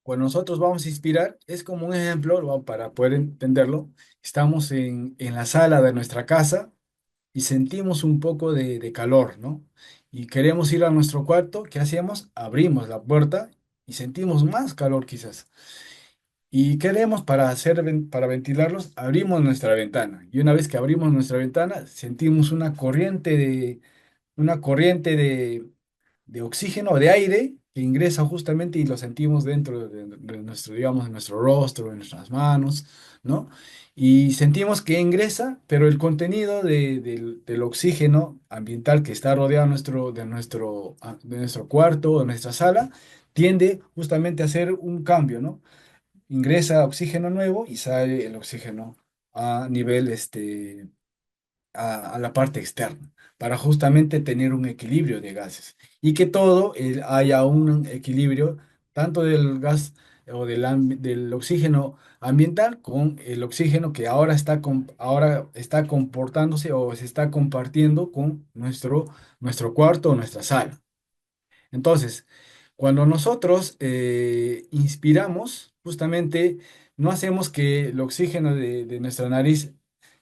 cuando nosotros vamos a inspirar, es como un ejemplo, para poder entenderlo, estamos en la sala de nuestra casa y sentimos un poco de calor, ¿no? Y queremos ir a nuestro cuarto, ¿qué hacemos? Abrimos la puerta y sentimos más calor quizás. Y queremos para ventilarlos, abrimos nuestra ventana. Y una vez que abrimos nuestra ventana, sentimos una corriente de oxígeno, de aire, que ingresa justamente y lo sentimos dentro de nuestro, digamos, de nuestro rostro, de nuestras manos, ¿no? Y sentimos que ingresa, pero el contenido del oxígeno ambiental que está rodeado de nuestro cuarto, de nuestra sala, tiende justamente a hacer un cambio, ¿no? Ingresa oxígeno nuevo y sale el oxígeno a nivel a la parte externa, para justamente tener un equilibrio de gases y que todo haya un equilibrio tanto del gas o del oxígeno ambiental con el oxígeno que ahora está comportándose o se está compartiendo con nuestro cuarto o nuestra sala. Entonces, cuando nosotros inspiramos, justamente no hacemos que el oxígeno de nuestra nariz,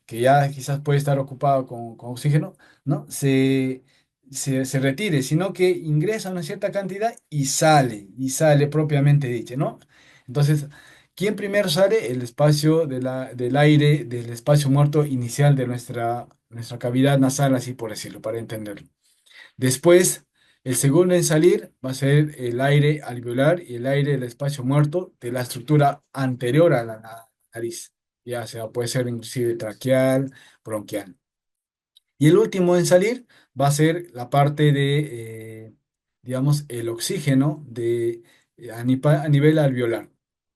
que ya quizás puede estar ocupado con oxígeno, ¿no? Se retire, sino que ingresa una cierta cantidad y sale propiamente dicho, ¿no? Entonces, ¿quién primero sale? El espacio del aire, del espacio muerto inicial de nuestra cavidad nasal, así por decirlo, para entenderlo. Después, el segundo en salir va a ser el aire alveolar y el aire del espacio muerto de la estructura anterior a la nariz. Ya sea, puede ser inclusive traqueal, bronquial. Y el último en salir va a ser la parte digamos, el oxígeno a nivel alveolar.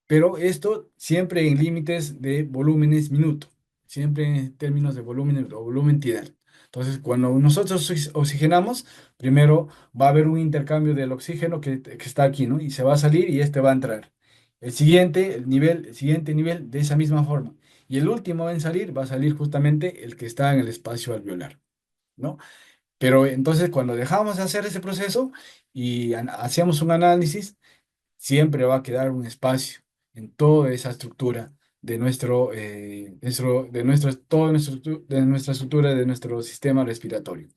Pero esto siempre en límites de volúmenes minuto, siempre en términos de volumen o volumen tidal. Entonces, cuando nosotros oxigenamos, primero va a haber un intercambio del oxígeno que está aquí, ¿no? Y se va a salir y este va a entrar. El siguiente nivel de esa misma forma. Y el último en salir va a salir justamente el que está en el espacio alveolar, ¿no? Pero entonces cuando dejamos de hacer ese proceso y hacíamos un análisis, siempre va a quedar un espacio en toda esa estructura de de nuestra estructura de nuestro sistema respiratorio.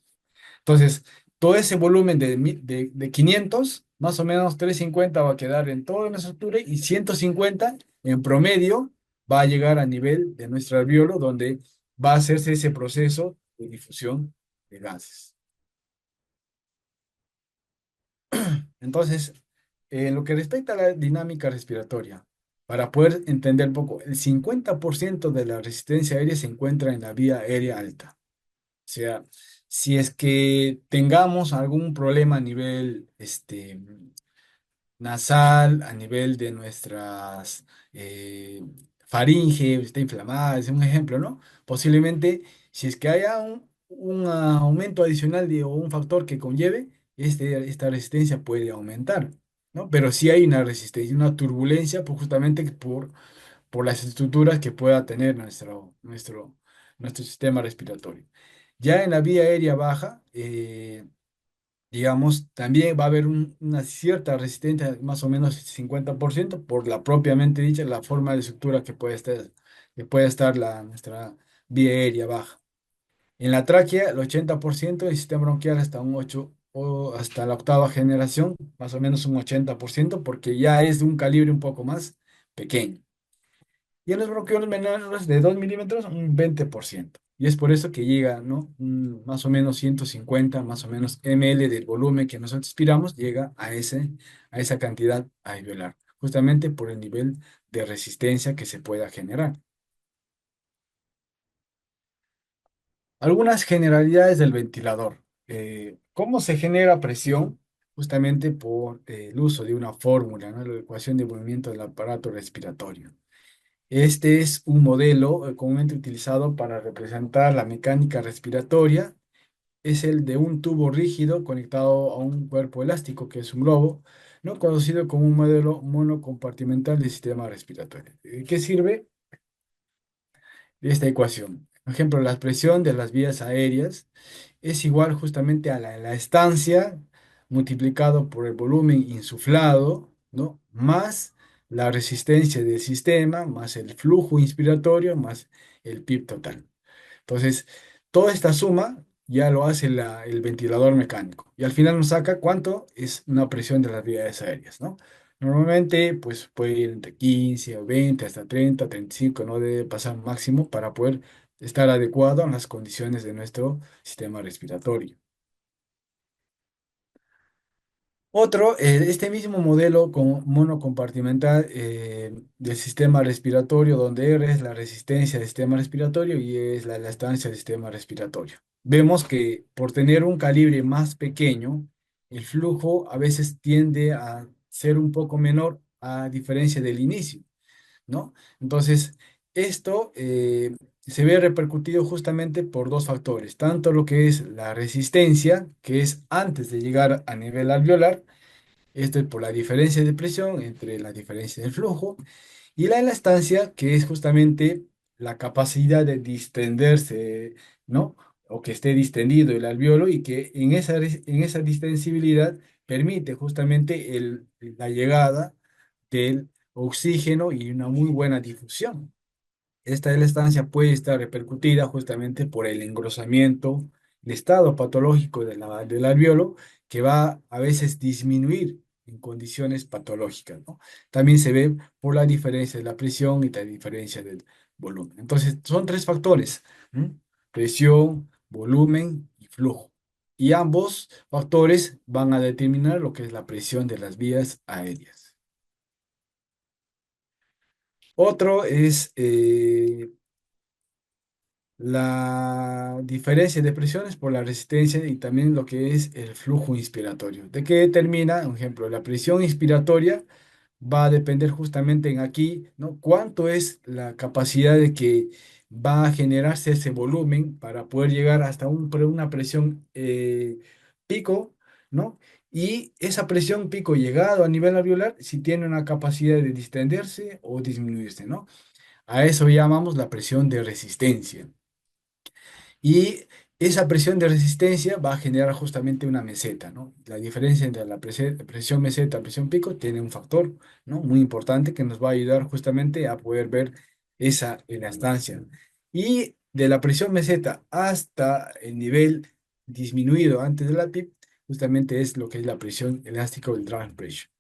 Entonces, todo ese volumen de 500, más o menos 350 va a quedar en toda nuestra estructura y 150 en promedio va a llegar a nivel de nuestro alveolo, donde va a hacerse ese proceso de difusión de gases. Entonces, en lo que respecta a la dinámica respiratoria, para poder entender un poco, el 50% de la resistencia aérea se encuentra en la vía aérea alta. O sea, si es que tengamos algún problema a nivel nasal, a nivel de nuestras faringe, está inflamada, es un ejemplo, ¿no? Posiblemente, si es que haya un aumento adicional o un factor que conlleve, esta resistencia puede aumentar, ¿no? Pero sí hay una resistencia, una turbulencia, pues justamente por las estructuras que pueda tener nuestro sistema respiratorio. Ya en la vía aérea baja, digamos, también va a haber una cierta resistencia, más o menos 50%, por la propiamente dicha, la forma de estructura que puede estar nuestra vía aérea baja. En la tráquea, el 80% del sistema bronquial hasta un 8 o hasta la octava generación, más o menos un 80%, porque ya es de un calibre un poco más pequeño. Y en los bronquiolos menores de 2 milímetros, un 20%. Y es por eso que llega, ¿no? Más o menos 150, más o menos ml del volumen que nosotros inspiramos, llega a esa cantidad alveolar, justamente por el nivel de resistencia que se pueda generar. Algunas generalidades del ventilador. ¿Cómo se genera presión? Justamente por el uso de una fórmula, ¿no? La ecuación de movimiento del aparato respiratorio. Este es un modelo comúnmente utilizado para representar la mecánica respiratoria. Es el de un tubo rígido conectado a un cuerpo elástico, que es un globo, ¿no? Conocido como un modelo monocompartimental del sistema respiratorio. ¿Qué sirve esta ecuación? Por ejemplo, la presión de las vías aéreas es igual justamente a la estancia multiplicado por el volumen insuflado, ¿no? Más la resistencia del sistema, más el flujo inspiratorio, más el PIB total. Entonces, toda esta suma ya lo hace el ventilador mecánico. Y al final nos saca cuánto es una presión de las vías aéreas, ¿no? Normalmente, pues puede ir entre 15 o 20 hasta 30, 35, no debe pasar máximo para poder estar adecuado a las condiciones de nuestro sistema respiratorio. Otro, este mismo modelo monocompartimental del sistema respiratorio, donde R es la resistencia del sistema respiratorio y es la elastancia del sistema respiratorio. Vemos que por tener un calibre más pequeño, el flujo a veces tiende a ser un poco menor a diferencia del inicio, ¿no? Entonces, esto se ve repercutido justamente por dos factores, tanto lo que es la resistencia, que es antes de llegar a nivel alveolar, esto es por la diferencia de presión entre la diferencia del flujo, y la elastancia, que es justamente la capacidad de distenderse, ¿no? O que esté distendido el alveolo y que en esa distensibilidad permite justamente la llegada del oxígeno y una muy buena difusión. Esta estancia puede estar repercutida justamente por el engrosamiento, el estado patológico del alveolo, que va a veces disminuir en condiciones patológicas, ¿no? También se ve por la diferencia de la presión y la diferencia del volumen. Entonces, son tres factores: ¿m? Presión, volumen y flujo. Y ambos factores van a determinar lo que es la presión de las vías aéreas. Otro es la diferencia de presiones por la resistencia y también lo que es el flujo inspiratorio. ¿De qué determina? Por ejemplo, la presión inspiratoria va a depender justamente en aquí, ¿no? Cuánto es la capacidad de que va a generarse ese volumen para poder llegar hasta una presión pico, ¿no? Y esa presión pico llegado a nivel alveolar, si tiene una capacidad de distenderse o disminuirse, ¿no? A eso llamamos la presión de resistencia. Y Esa presión de resistencia va a generar justamente una meseta, ¿no? La diferencia entre la presión meseta y presión pico tiene un factor, ¿no? Muy importante que nos va a ayudar justamente a poder ver esa elastancia. Y de la presión meseta hasta el nivel disminuido antes de la PIP, justamente es lo que es la presión elástica o el drive pressure.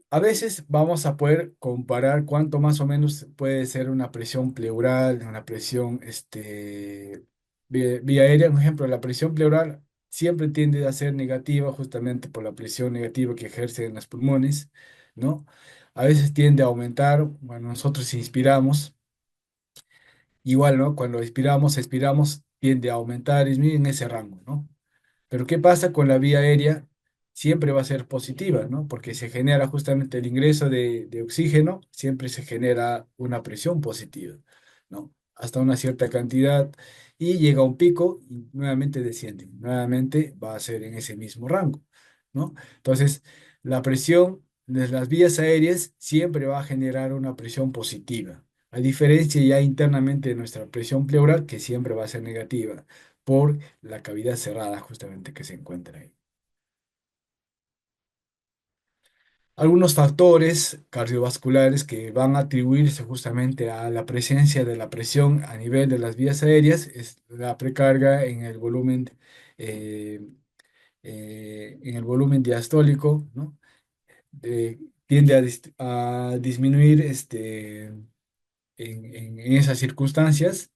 A veces vamos a poder comparar cuánto más o menos puede ser una presión pleural, una presión vía aérea. Por ejemplo, la presión pleural siempre tiende a ser negativa justamente por la presión negativa que ejerce en los pulmones, ¿no? A veces tiende a aumentar cuando nosotros inspiramos. Igual, ¿no? Cuando expiramos, tiende a aumentar, disminuir en ese rango, ¿no? Pero ¿qué pasa con la vía aérea? Siempre va a ser positiva, ¿no? Porque se genera justamente el ingreso de oxígeno, siempre se genera una presión positiva, ¿no? Hasta una cierta cantidad y llega a un pico y nuevamente desciende. Nuevamente va a ser en ese mismo rango, ¿no? Entonces, la presión de las vías aéreas siempre va a generar una presión positiva. A diferencia ya internamente de nuestra presión pleural, que siempre va a ser negativa por la cavidad cerrada justamente que se encuentra ahí. Algunos factores cardiovasculares que van a atribuirse justamente a la presencia de la presión a nivel de las vías aéreas es la precarga eh, en el volumen diastólico, ¿no? Eh, tiende a disminuir en esas circunstancias.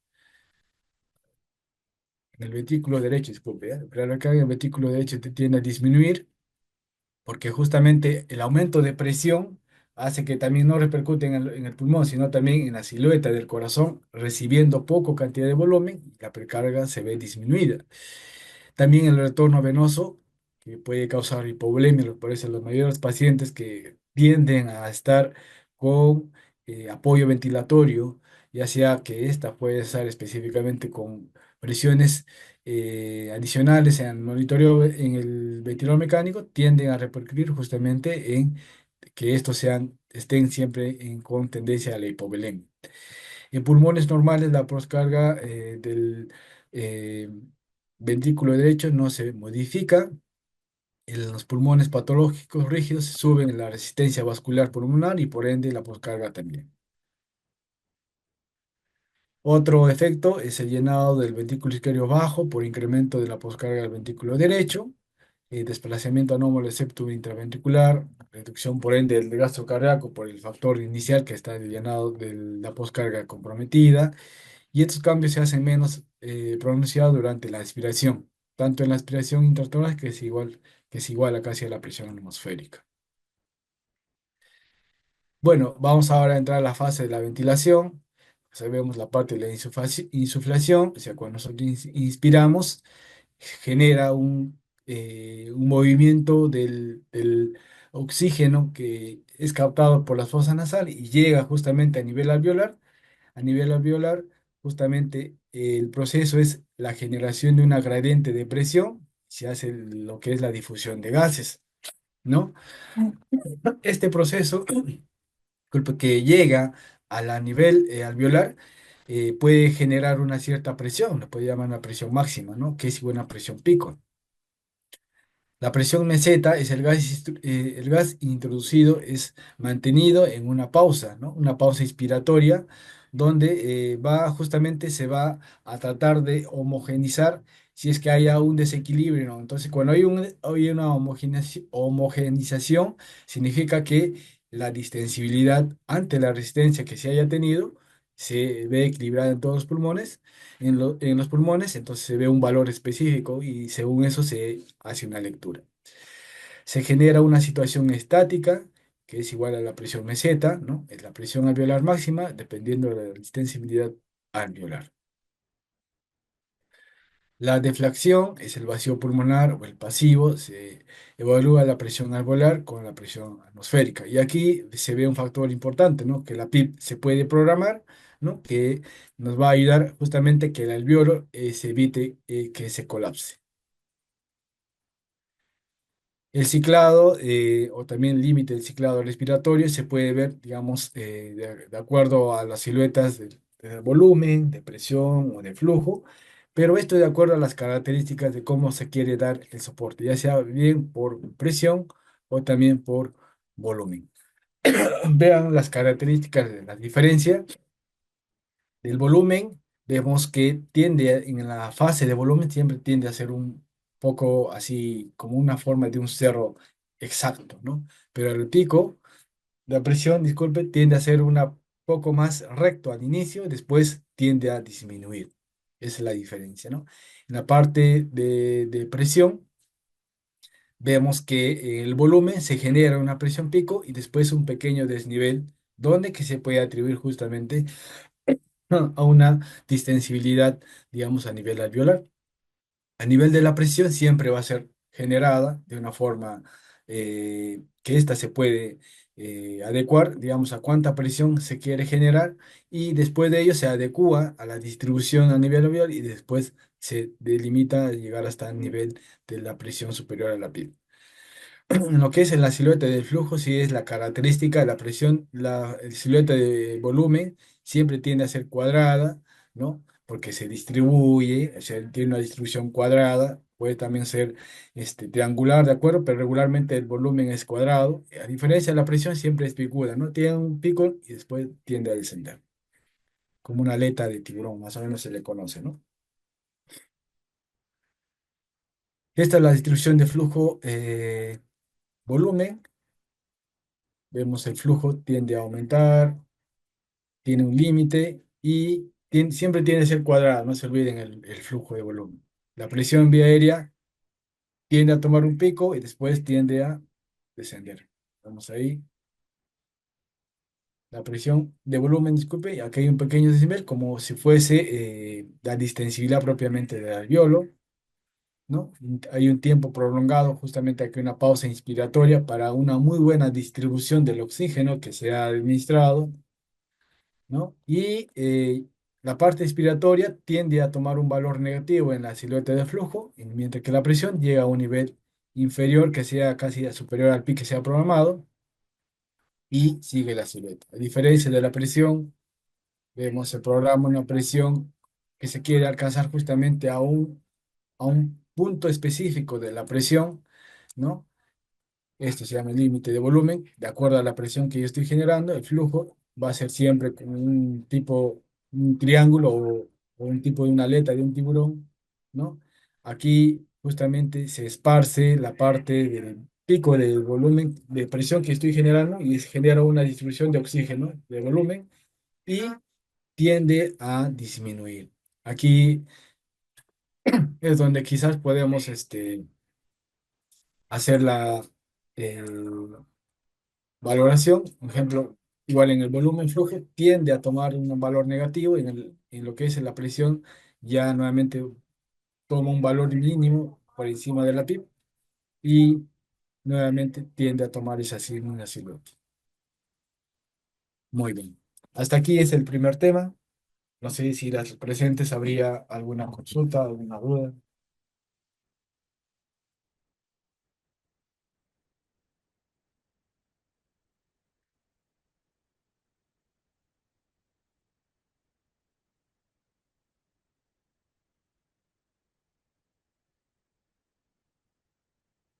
En el ventrículo derecho, disculpe, la precarga en el ventrículo derecho tiende a disminuir porque justamente el aumento de presión hace que también no repercute en el pulmón, sino también en la silueta del corazón, recibiendo poco cantidad de volumen y la precarga se ve disminuida. También el retorno venoso, que puede causar hipovolemia, por eso los mayores pacientes que tienden a estar con apoyo ventilatorio, ya sea que esta puede estar específicamente con presiones adicionales en el monitoreo, en el ventilador mecánico, tienden a repercutir justamente en que estos estén siempre con tendencia a la hipovolemia. En pulmones normales, la poscarga del eh, ventrículo derecho no se modifica. En los pulmones patológicos rígidos suben la resistencia vascular pulmonar y por ende la poscarga también. Otro efecto es el llenado del ventrículo izquierdo bajo por incremento de la poscarga del ventrículo derecho, desplazamiento anómalo del septum intraventricular, reducción por ende del gasto cardíaco por el factor inicial que está el llenado de la poscarga comprometida. Y estos cambios se hacen menos pronunciados durante la expiración, tanto en la expiración intratorácica que es igual a casi a la presión atmosférica. Bueno, vamos ahora a entrar a la fase de la ventilación. Sabemos la parte de la insuflación, o sea, cuando nosotros inspiramos, genera un movimiento del oxígeno que es captado por la fosa nasal y llega justamente a nivel alveolar. A nivel alveolar, justamente el proceso es la generación de una gradiente de presión, se hace lo que es la difusión de gases, ¿no? Este proceso, disculpe, que llega a la nivel alveolar, puede generar una cierta presión, lo puede llamar una presión máxima, ¿no? Que es igual a una presión pico. La presión meseta es el gas introducido, es mantenido en una pausa, ¿no? Una pausa inspiratoria, donde se va a tratar de homogenizar si es que haya un desequilibrio, ¿no? Entonces, cuando hay una homogenización, significa que la distensibilidad ante la resistencia que se haya tenido se ve equilibrada en todos los pulmones en los pulmones, entonces se ve un valor específico y según eso se hace una lectura. Se genera una situación estática, que es igual a la presión meseta, ¿no? Es la presión alveolar máxima, dependiendo de la distensibilidad alveolar. La deflación es el vacío pulmonar o el pasivo, se evalúa la presión alveolar con la presión atmosférica. Y aquí se ve un factor importante, ¿no? Que la PIP se puede programar, ¿no? Que nos va a ayudar justamente que el alveolo se evite que se colapse. El ciclado o también límite del ciclado respiratorio se puede ver, digamos, de acuerdo a las siluetas de volumen, de presión o de flujo, pero esto de acuerdo a las características de cómo se quiere dar el soporte, ya sea bien por presión o también por volumen. Vean las características de la diferencia del volumen. Vemos que en la fase de volumen siempre tiende a ser un poco así como una forma de un cerro exacto, ¿no? Pero el pico, la presión, disculpe, tiende a ser una poco más recto al inicio, después tiende a disminuir. Esa es la diferencia, ¿no? En la parte de presión, vemos que el volumen se genera una presión pico y después un pequeño desnivel, donde que se puede atribuir justamente a una distensibilidad, digamos, a nivel alveolar. A nivel de la presión siempre va a ser generada de una forma que ésta se puede adecuar, digamos, a cuánta presión se quiere generar y después de ello se adecua a la distribución a nivel alveolar y después se delimita a llegar hasta el nivel de la presión superior a la piel. En lo que es en la silueta del flujo, sí es la característica de la presión, la silueta de volumen siempre tiende a ser cuadrada, ¿no? Porque se distribuye, o sea, tiene una distribución cuadrada, puede también ser triangular, ¿de acuerdo? Pero regularmente el volumen es cuadrado. A diferencia de la presión, siempre es picuda, ¿no? Tiene un pico y después tiende a descender, como una aleta de tiburón, más o menos se le conoce, ¿no? Esta es la distribución de flujo volumen. Vemos el flujo tiende a aumentar, tiene un límite y siempre tiene que ser cuadrado, no se olviden el flujo de volumen. La presión vía aérea tiende a tomar un pico y después tiende a descender. Vamos ahí. La presión de volumen, disculpe, y aquí hay un pequeño desnivel, como si fuese la distensibilidad propiamente del alveolo, ¿no? Hay un tiempo prolongado, justamente aquí una pausa inspiratoria para una muy buena distribución del oxígeno que se ha administrado, ¿no? Y la parte expiratoria tiende a tomar un valor negativo en la silueta de flujo, y mientras que la presión llega a un nivel inferior que sea casi superior al pico que se ha programado y sigue la silueta. A diferencia de la presión, vemos el programa una presión que se quiere alcanzar justamente a un punto específico de la presión, ¿no? Esto se llama el límite de volumen. De acuerdo a la presión que yo estoy generando, el flujo va a ser siempre como un tipo, un triángulo o un tipo de una aleta de un tiburón, ¿no? Aquí justamente se esparce la parte del pico del volumen de presión que estoy generando y se genera una distribución de oxígeno de volumen y tiende a disminuir. Aquí es donde quizás podemos hacer la, eh, valoración, por ejemplo, igual en el volumen flujo tiende a tomar un valor negativo, en lo que es la presión ya nuevamente toma un valor mínimo por encima de la PIB y nuevamente tiende a tomar esa una silueta. Muy bien. Hasta aquí es el primer tema. No sé si las presentes habría alguna consulta, alguna duda.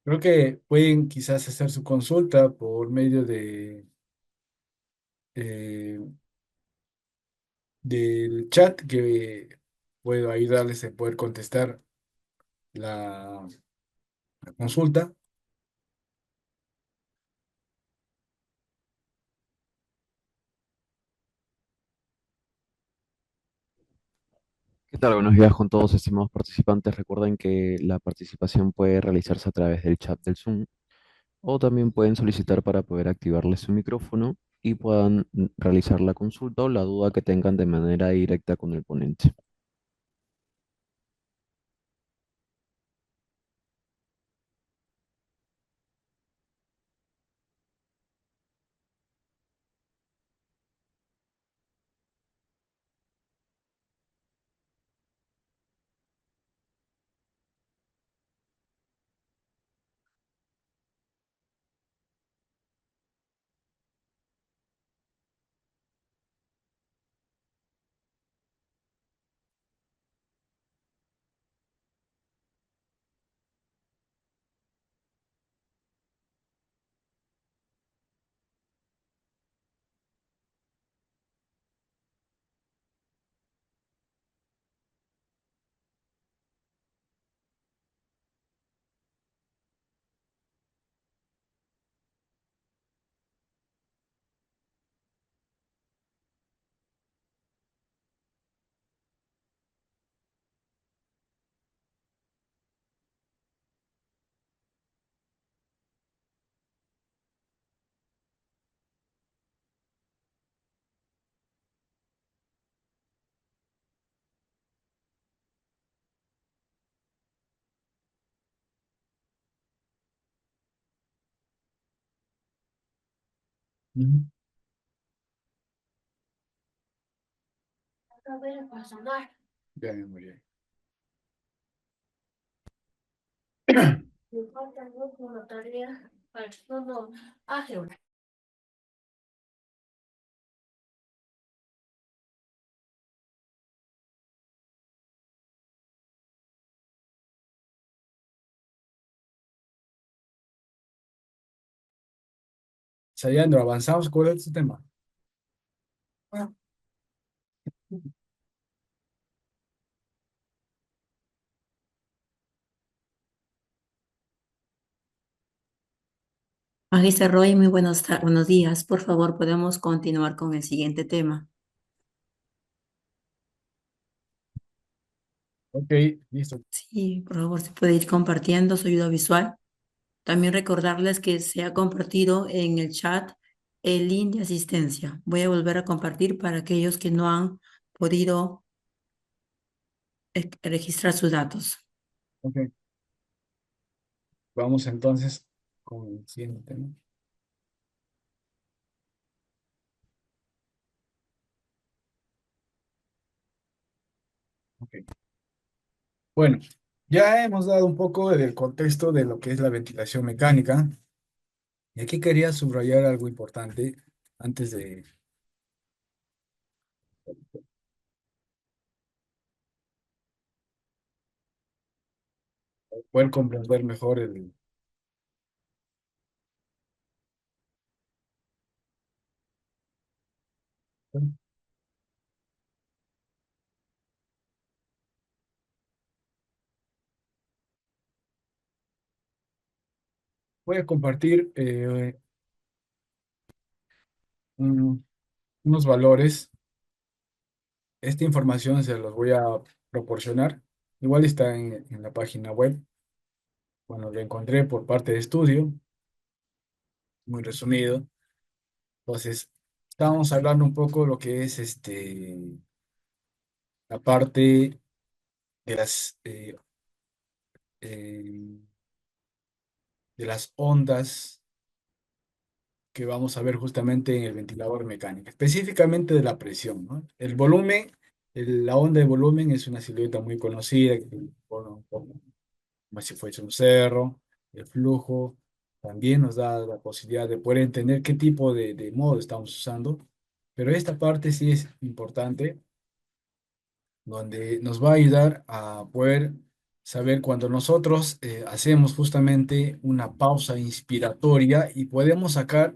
Creo que pueden quizás hacer su consulta por medio eh, del chat que puedo ayudarles a poder contestar la, la consulta. ¿Qué tal? Buenos días con todos, estimados participantes. Recuerden que la participación puede realizarse a través del chat del Zoom o también pueden solicitar para poder activarles su micrófono y puedan realizar la consulta o la duda que tengan de manera directa con el ponente. Ujú. Bien, muy bien. Sayandro, avanzamos con este tema. Ah, Magister Roy, muy buenos días. Por favor, podemos continuar con el siguiente tema. ok, listo. Sí, por favor, se puede ir compartiendo su ayuda visual. También recordarles que se ha compartido en el chat el link de asistencia. Voy a volver a compartir para aquellos que no han podido registrar sus datos. Ok, vamos entonces con el siguiente tema. Ok. Bueno, ya hemos dado un poco del contexto de lo que es la ventilación mecánica. Y aquí quería subrayar algo importante antes de poder comprender mejor el... Voy a compartir un- unos valores. Esta información se los voy a proporcionar. Igual está en la página web. Bueno, lo encontré por parte de estudio, muy resumido. Entonces, estábamos hablando un poco lo que es la parte de eh, de las ondas que vamos a ver justamente en el ventilador mecánico, específicamente de la presión, ¿no? El volumen, la onda de volumen es una silueta muy conocida, que pone un poco como si fuese un cerro. El flujo también nos da la posibilidad de poder entender qué tipo de modo estamos usando, pero esta parte sí es importante, donde nos va a ayudar a poder saber cuando nosotros hacemos justamente una pausa inspiratoria y podemos sacar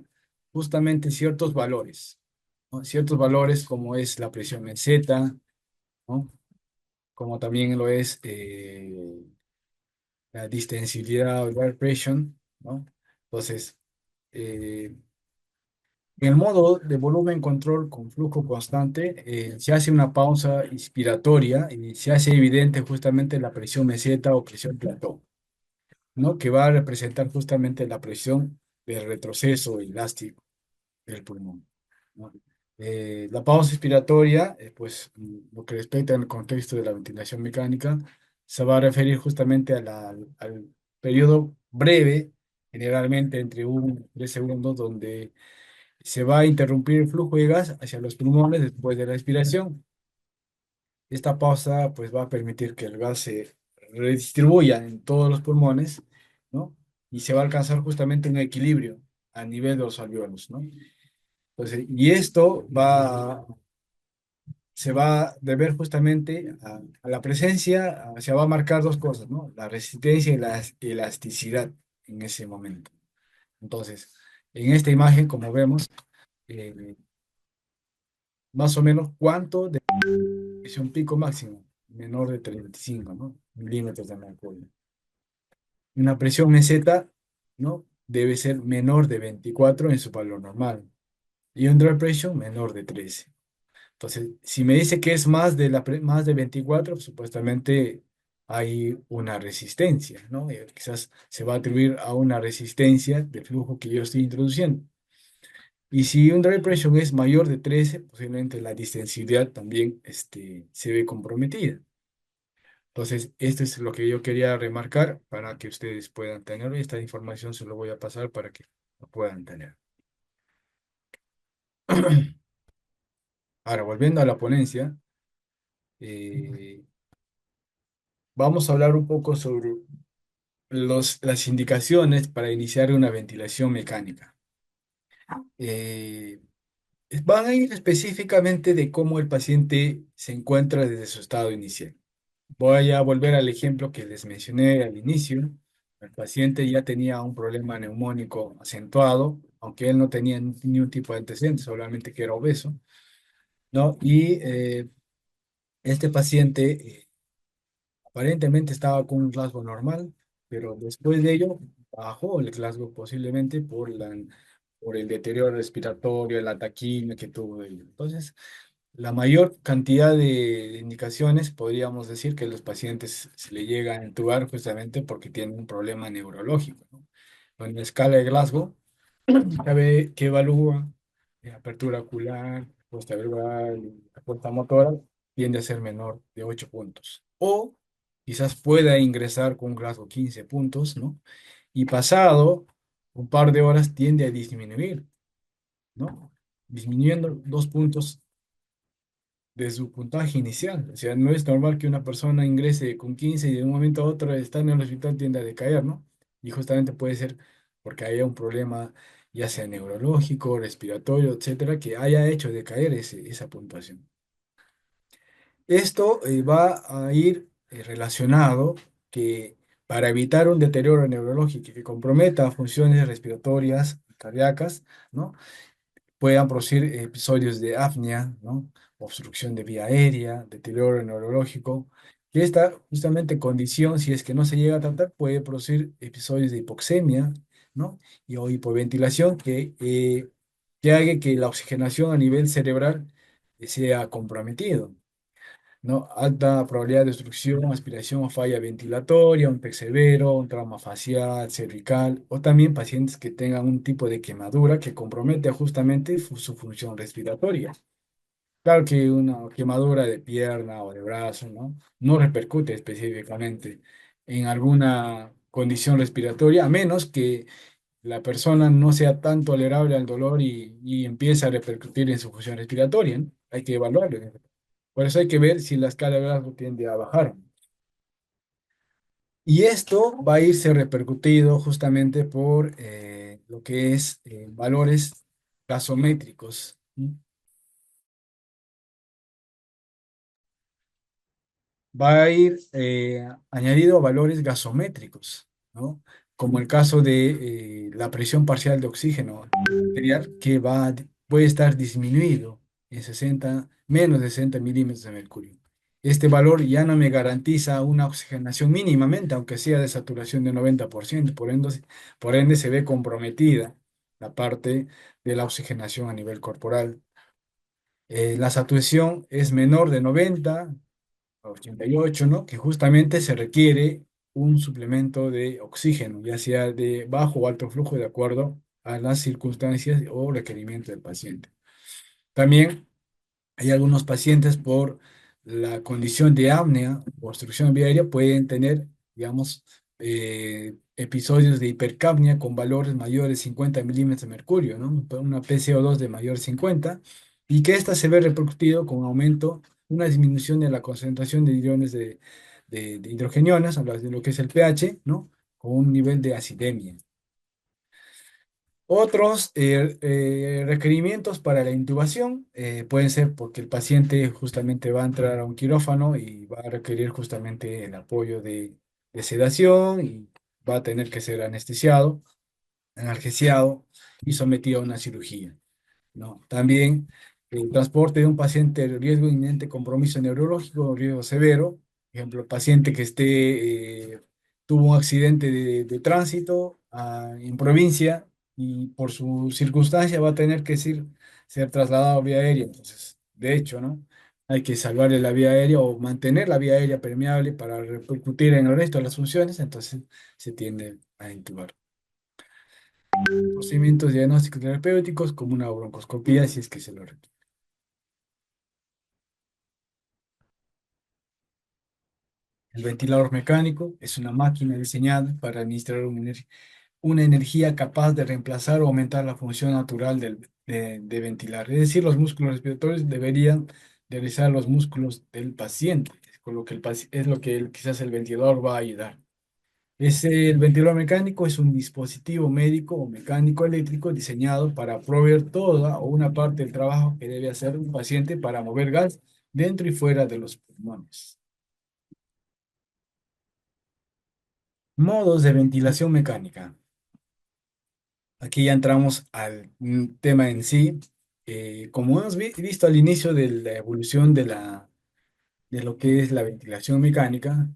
justamente ciertos valores, ¿no? Ciertos valores como es la presión en Z, ¿no? Como también lo es la distensibilidad o wear pressure, ¿no? Entonces, eh, en el modo de volumen control con flujo constante, se hace una pausa inspiratoria y se hace evidente justamente la presión meseta o presión plató, ¿no? Que va a representar justamente la presión del retroceso elástico del pulmón, ¿no? La pausa inspiratoria, pues lo que respecta al contexto de la ventilación mecánica, se va a referir justamente al periodo breve, generalmente entre 1 y 3 segundos, donde se va a interrumpir el flujo de gas hacia los pulmones después de la expiración. Esta pausa pues va a permitir que el gas se redistribuya en todos los pulmones, ¿no? Y se va a alcanzar justamente un equilibrio a nivel de los alvéolos, ¿no? Entonces, y esto se va a deber justamente a la presencia, se va a marcar dos cosas, ¿no? La resistencia y la elasticidad en ese momento. Entonces, en esta imagen, como vemos, eh, más o menos cuánto es un pico máximo, menor de 35, ¿no? Milímetros de mercurio. Una presión meseta, ¿no? Debe ser menor de 24 en su valor normal. Y un dry pressure menor de 13. Entonces, si me dice que es más de 24, pues, supuestamente hay una resistencia, ¿no? Quizás se va a atribuir a una resistencia de flujo que yo estoy introduciendo. Y si un dry pressure es mayor de 13, posiblemente la distensibilidad también se ve comprometida. Entonces, esto es lo que yo quería remarcar para que ustedes puedan tenerlo. Esta información se lo voy a pasar para que lo puedan tener. Ahora, volviendo a la ponencia, eh, vamos a hablar un poco sobre las indicaciones para iniciar una ventilación mecánica. Eh, Van a ir específicamente de cómo el paciente se encuentra desde su estado inicial. Voy a volver al ejemplo que les mencioné al inicio. El paciente ya tenía un problema neumónico acentuado, aunque él no tenía ni un tipo de antecedente, solamente que era obeso, ¿no? Y este paciente aparentemente estaba con un Glasgow normal, pero después de ello bajó el Glasgow posiblemente por el deterioro respiratorio, la taquimia que tuvo él. Entonces, la mayor cantidad de indicaciones podríamos decir que los pacientes se le llega a entubar justamente porque tienen un problema neurológico, ¿no? En la escala de Glasgow, cabe que evalúa apertura ocular, respuesta verbal, y respuesta motora, tiende a ser menor de 8 puntos. O quizás pueda ingresar con un Glasgow 15 puntos, ¿no? Y pasado un par de horas tiende a disminuir, ¿no? Disminuyendo 2 puntos de su puntaje inicial. O sea, no es normal que una persona ingrese con 15 y de un momento a otro estar en el hospital tiende a decaer, ¿no? Y justamente puede ser porque haya un problema, ya sea neurológico, respiratorio, etcétera, que haya hecho decaer esa puntuación. Esto va a ir relacionado que para evitar un deterioro neurológico que comprometa funciones respiratorias, cardíacas, ¿no? Puedan producir episodios de apnea, ¿no? Obstrucción de vía aérea, deterioro neurológico, que esta justamente condición, si es que no se llega a tratar, puede producir episodios de hipoxemia, ¿no? O hipoventilación que haga que la oxigenación a nivel cerebral sea comprometido, ¿no? Alta probabilidad de obstrucción, aspiración o falla ventilatoria, un PEC severo, un trauma facial, cervical, o también pacientes que tengan un tipo de quemadura que compromete justamente su función respiratoria. Claro que una quemadura de pierna o de brazo, ¿no? No repercute específicamente en alguna condición respiratoria, a menos que la persona no sea tan tolerable al dolor y empiece a repercutir en su función respiratoria, ¿no? Hay que evaluarlo. Por eso hay que ver si la escala de Glasgow tiende a bajar. Y esto va a irse repercutido justamente por lo que es valores gasométricos. Va a ir añadido valores gasométricos, ¿no? Como el caso de la presión parcial de oxígeno arterial, que puede estar disminuido en 60, menos de 60 milímetros de mercurio. Este valor ya no me garantiza una oxigenación mínimamente, aunque sea de saturación de 90%, por ende se ve comprometida la parte de la oxigenación a nivel corporal. La saturación es menor de 90 a 88, ¿no? Que justamente se requiere un suplemento de oxígeno, ya sea de bajo o alto flujo, de acuerdo a las circunstancias o requerimientos del paciente. También hay algunos pacientes por la condición de apnea o obstrucción viaria pueden tener, digamos, episodios de hipercapnia con valores mayores de 50 milímetros de mercurio, ¿no? Una PCO2 de mayor de 50 y que esta se ve repercutido con aumento, una disminución de la concentración de iones de hidrogeniones, de lo que es el pH, ¿no? Con un nivel de acidemia. Otros requerimientos para la intubación pueden ser porque el paciente justamente va a entrar a un quirófano y va a requerir justamente el apoyo de sedación y va a tener que ser anestesiado, analgesiado y sometido a una cirugía, ¿no? También el transporte de un paciente de riesgo inminente, compromiso neurológico o riesgo severo, por ejemplo, paciente que tuvo un accidente de tránsito en provincia y por su circunstancia va a tener que ser trasladado a vía aérea. Entonces, de hecho, ¿no? Hay que salvarle la vía aérea o mantener la vía aérea permeable para repercutir en el resto de las funciones, entonces se tiende a intubar. Procedimientos diagnósticos terapéuticos como una broncoscopía si es que se lo requiere. El ventilador mecánico es una máquina diseñada para administrar una energía capaz de reemplazar o aumentar la función natural del de ventilar. Es decir, los músculos respiratorios deberían realizar los músculos del paciente, con lo que es lo que quizás el ventilador va a ayudar. El ventilador mecánico es un dispositivo médico o mecánico eléctrico diseñado para proveer toda o una parte del trabajo que debe hacer un paciente para mover gas dentro y fuera de los pulmones. Modos de ventilación mecánica. Aquí ya entramos al tema en sí. Como hemos visto al inicio de la evolución de lo que es la ventilación mecánica,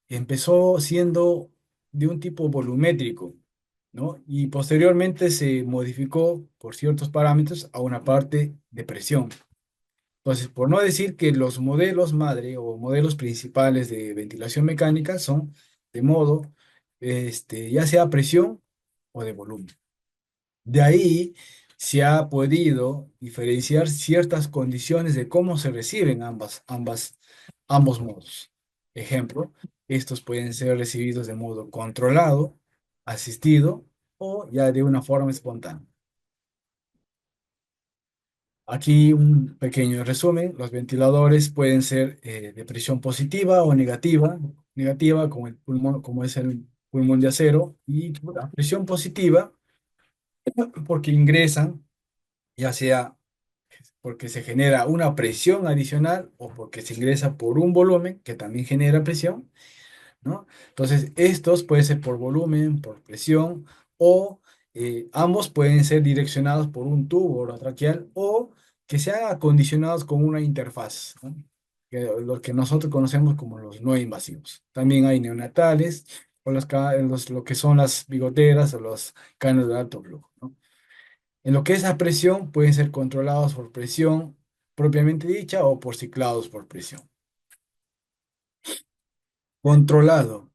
empezó siendo de un tipo volumétrico, ¿no? Y posteriormente se modificó por ciertos parámetros a una parte de presión. Entonces, por no decir que los modelos madre o modelos principales de ventilación mecánica son de modo, ya sea presión o de volumen. De ahí se ha podido diferenciar ciertas condiciones de cómo se reciben ambos modos. Ejemplo, estos pueden ser recibidos de modo controlado, asistido o ya de una forma espontánea. Aquí un pequeño resumen. Los ventiladores pueden ser de presión positiva o negativa. Negativa como el pulmón, como es el pulmón de acero, y la presión positiva porque ingresan ya sea porque se genera una presión adicional o porque se ingresa por un volumen que también genera presión, ¿no? Entonces, estos pueden ser por volumen, por presión, o ambos pueden ser direccionados por un tubo orotraqueal o que sean acondicionados con una interfaz, ¿no? Lo que nosotros conocemos como los no invasivos. También hay neonatales o lo que son las bigoteras o los canos de alto flujo, ¿no? En lo que es la presión, pueden ser controlados por presión propiamente dicha o por ciclados por presión. Controlado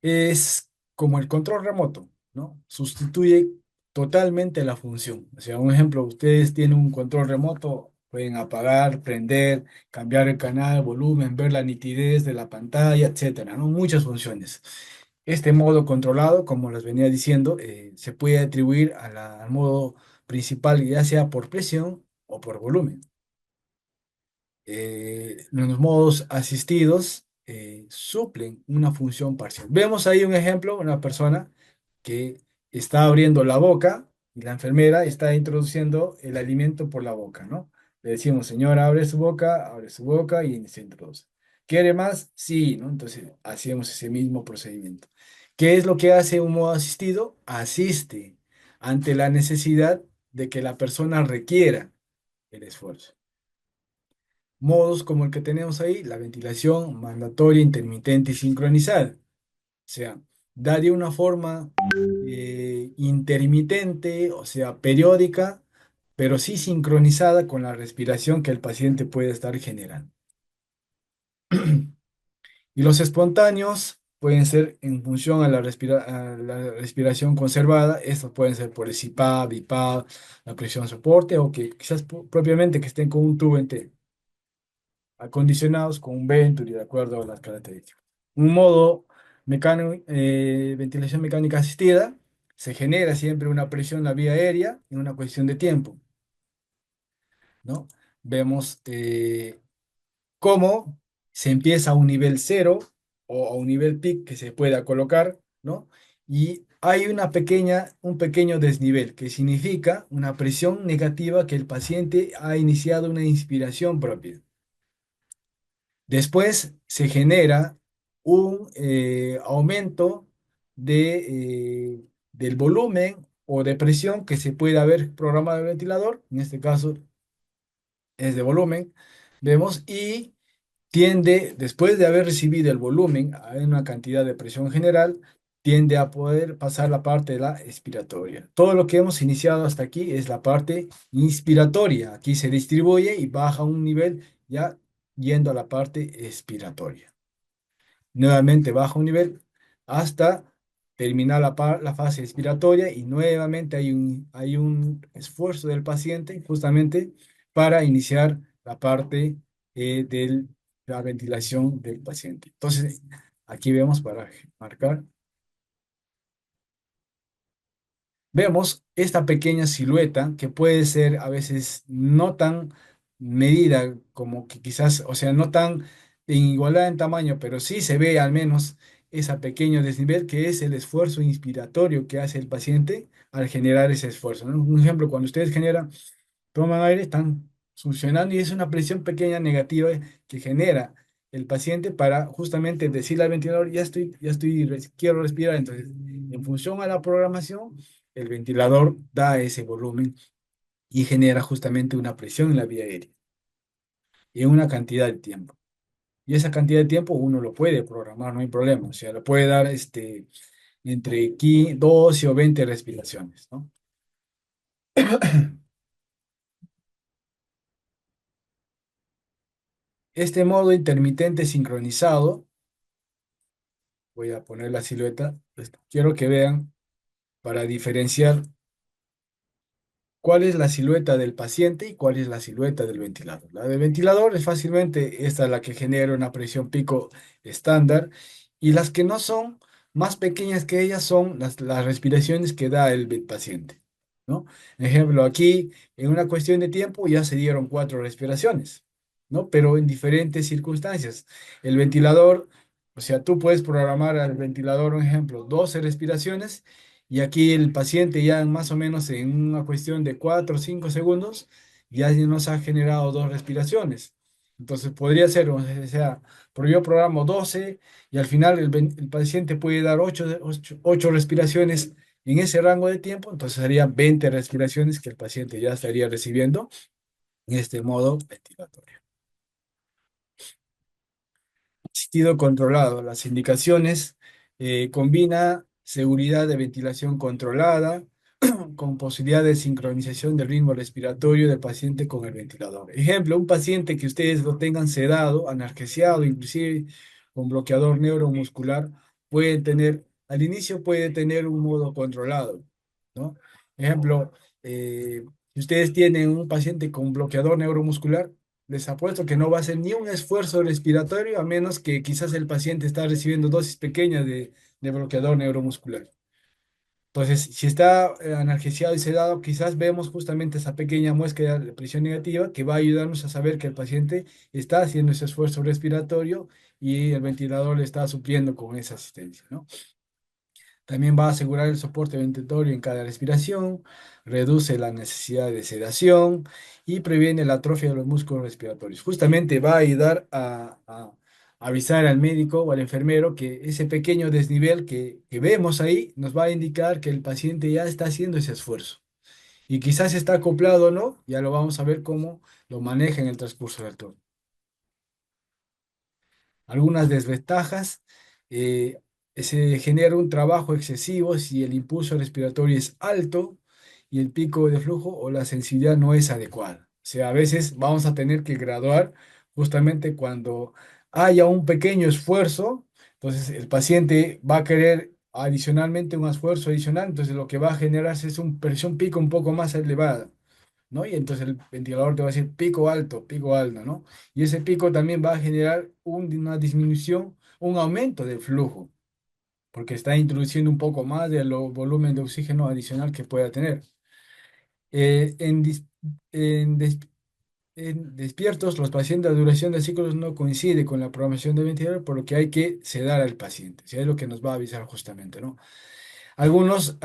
es como el control remoto, ¿no? Sustituye totalmente la función. O sea, un ejemplo, ustedes tienen un control remoto, pueden apagar, prender, cambiar el canal, volumen, ver la nitidez de la pantalla, etcétera, ¿no? Muchas funciones. Este modo controlado, como les venía diciendo, se puede atribuir al modo principal, ya sea por presión o por volumen. Los modos asistidos suplen una función parcial. Vemos ahí un ejemplo, una persona que está abriendo la boca y la enfermera está introduciendo el alimento por la boca, ¿no? Le decimos, señora, abre su boca y se introduce. ¿Quiere más? Sí, ¿no? Entonces hacemos ese mismo procedimiento. ¿Qué es lo que hace un modo asistido? Asiste ante la necesidad de que la persona requiera el esfuerzo. Modos como el que tenemos ahí, la ventilación mandatoria, intermitente y sincronizada. O sea, da de una forma intermitente, o sea, periódica, pero sí sincronizada con la respiración que el paciente puede estar generando. Y los espontáneos pueden ser en función a la respiración conservada. Estos pueden ser por el CPAP, BiPAP, la presión soporte, o que quizás propiamente que estén con un tubo entero, acondicionados con un Venturi de acuerdo a las características. Un modo ventilación mecánica asistida, se genera siempre una presión en la vía aérea en una cuestión de tiempo, ¿no? Vemos cómo se empieza a un nivel cero o a un nivel peak que se pueda colocar, ¿no? Y hay un pequeño desnivel, que significa una presión negativa que el paciente ha iniciado una inspiración propia. Después se genera un aumento del volumen o de presión que se puede haber programado el ventilador, en este caso es de volumen, vemos, y tiende, después de haber recibido el volumen, hay una cantidad de presión general, tiende a poder pasar la parte de la expiratoria. Todo lo que hemos iniciado hasta aquí es la parte inspiratoria. Aquí se distribuye y baja un nivel ya yendo a la parte expiratoria. Nuevamente baja un nivel hasta terminar la fase expiratoria y nuevamente hay un esfuerzo del paciente justamente para iniciar la parte de la ventilación del paciente. Entonces, aquí vemos para marcar. vemos esta pequeña silueta que puede ser a veces no tan medida como que quizás, o sea, no tan en igualdad en tamaño, pero sí se ve al menos ese pequeño desnivel que es el esfuerzo inspiratorio que hace el paciente al generar ese esfuerzo, ¿no? Un ejemplo, cuando ustedes generan, toman aire, están succionando y es una presión pequeña negativa que genera el paciente para justamente decirle al ventilador, quiero respirar. Entonces, en función a la programación, el ventilador da ese volumen y genera justamente una presión en la vía aérea y en una cantidad de tiempo. Y esa cantidad de tiempo uno lo puede programar, no hay problema. O sea, lo puede dar entre 12 o 20 respiraciones, ¿no? Este modo intermitente sincronizado, voy a poner la silueta, quiero que vean para diferenciar cuál es la silueta del paciente y cuál es la silueta del ventilador. La del ventilador es fácilmente esta la que genera una presión pico estándar y las que no son más pequeñas que ellas son las respiraciones que da el paciente, ¿no? Ejemplo, aquí en una cuestión de tiempo ya se dieron 4 respiraciones, ¿no? Pero en diferentes circunstancias. El ventilador, o sea, tú puedes programar al ventilador, un ejemplo, 12 respiraciones y aquí el paciente ya más o menos en una cuestión de 4 o 5 segundos ya nos ha generado 2 respiraciones. Entonces podría ser, o sea, pero yo programo 12 y al final el paciente puede dar 8 respiraciones en ese rango de tiempo, entonces sería 20 respiraciones que el paciente ya estaría recibiendo en este modo ventilatorio. Asistido controlado. Las indicaciones combina seguridad de ventilación controlada con posibilidad de sincronización del ritmo respiratorio del paciente con el ventilador. Ejemplo, un paciente que ustedes lo tengan sedado, analgesiado, inclusive con bloqueador neuromuscular, al inicio puede tener un modo controlado, ¿no? Ejemplo, si ustedes tienen un paciente con bloqueador neuromuscular, les apuesto que no va a hacer ni un esfuerzo respiratorio a menos que quizás el paciente está recibiendo dosis pequeñas de bloqueador neuromuscular. Entonces, si está analgesiado y sedado, quizás vemos justamente esa pequeña muestra de presión negativa que va a ayudarnos a saber que el paciente está haciendo ese esfuerzo respiratorio y el ventilador le está supliendo con esa asistencia, ¿no? También va a asegurar el soporte ventilatorio en cada respiración, reduce la necesidad de sedación y previene la atrofia de los músculos respiratorios. Justamente va a ayudar a avisar al médico o al enfermero que ese pequeño desnivel que vemos ahí nos va a indicar que el paciente ya está haciendo ese esfuerzo. Y quizás está acoplado o no, ya lo vamos a ver cómo lo maneja en el transcurso del turno. Algunas desventajas, eh, se genera un trabajo excesivo si el impulso respiratorio es alto y el pico de flujo o la sensibilidad no es adecuada. O sea, a veces vamos a tener que graduar justamente cuando haya un pequeño esfuerzo, entonces el paciente va a querer adicionalmente un esfuerzo adicional, entonces lo que va a generarse es una presión pico un poco más elevada, ¿no? Y entonces el ventilador te va a decir pico alto, ¿no? Y ese pico también va a generar una disminución, un aumento del flujo, porque está introduciendo un poco más del volumen de oxígeno adicional que pueda tener. Eh, en, dis- en des- en despiertos, los pacientes, la duración de ciclos no coincide con la programación del ventilador, por lo que hay que sedar al paciente. O sea, es lo que nos va a avisar justamente, ¿no? Algunas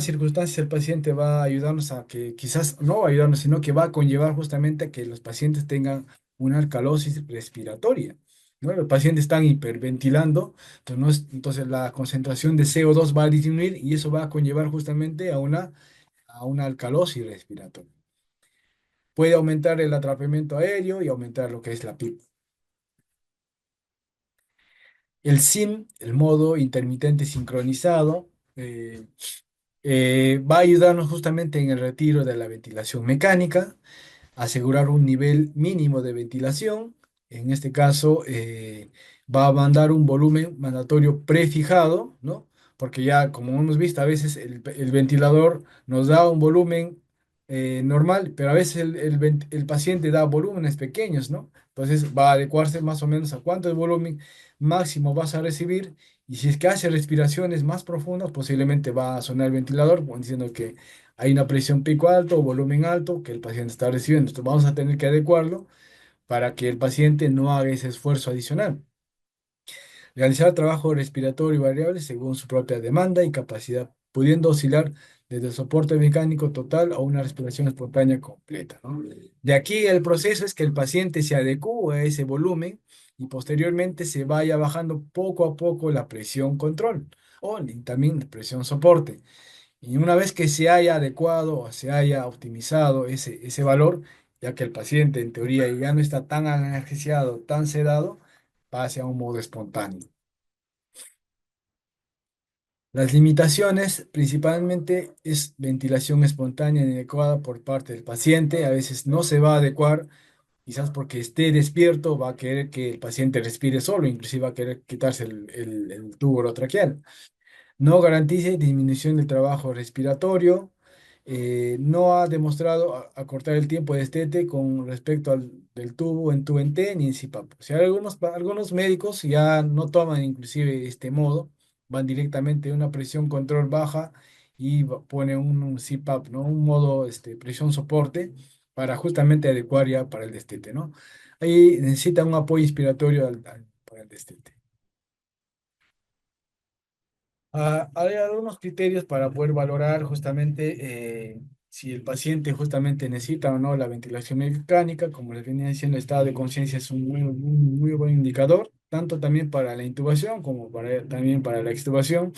circunstancias el paciente va a ayudarnos a que, quizás no va a ayudarnos, sino que va a conllevar justamente a que los pacientes tengan una alcalosis respiratoria, ¿no? Los pacientes están hiperventilando, entonces, entonces la concentración de CO2 va a disminuir y eso va a conllevar justamente a una alcalosis respiratoria. Puede aumentar el atrapamiento aéreo y aumentar lo que es la PIP. El SIM, el modo intermitente sincronizado, va a ayudarnos justamente en el retiro de la ventilación mecánica, asegurar un nivel mínimo de ventilación. En este caso, va a mandar un volumen mandatorio prefijado, ¿no? Porque ya, como hemos visto, a veces el ventilador nos da un volumen normal, pero a veces el paciente da volúmenes pequeños, ¿no? Entonces va a adecuarse más o menos a cuánto volumen máximo vas a recibir Y si es que hace respiraciones más profundas, posiblemente va a sonar el ventilador, diciendo que hay una presión pico alto o volumen alto que el paciente está recibiendo. Entonces vamos a tener que adecuarlo para que el paciente no haga ese esfuerzo adicional. Realizar trabajo respiratorio variable según su propia demanda y capacidad, pudiendo oscilar desde el soporte mecánico total a una respiración espontánea completa, ¿no? De aquí el proceso es que el paciente se adecue a ese volumen y posteriormente se vaya bajando poco a poco la presión control y también la presión soporte. Y una vez que se haya adecuado o se haya optimizado ese valor, ya que el paciente en teoría ya no está tan anestesiado, tan sedado, pase a un modo espontáneo. Las limitaciones principalmente es ventilación espontánea inadecuada por parte del paciente. A veces no se va a adecuar, quizás porque esté despierto, va a querer que el paciente respire solo, inclusive va a querer quitarse el tubo orotraqueal. No garantice disminución del trabajo respiratorio. No ha demostrado acortar el tiempo de destete con respecto al del tubo en tubo en T ni en CPAP. O sea, algunos médicos ya no toman inclusive este modo, van directamente a una presión control baja y ponen un CPAP, ¿no? Un modo presión soporte para justamente adecuar ya para el destete, ¿no? Ahí necesita un apoyo inspiratorio para el destete. Hay algunos criterios para poder valorar justamente si el paciente justamente necesita o no la ventilación mecánica. Como les venía diciendo, el estado de conciencia es un muy buen indicador, tanto también para la intubación como también para la extubación.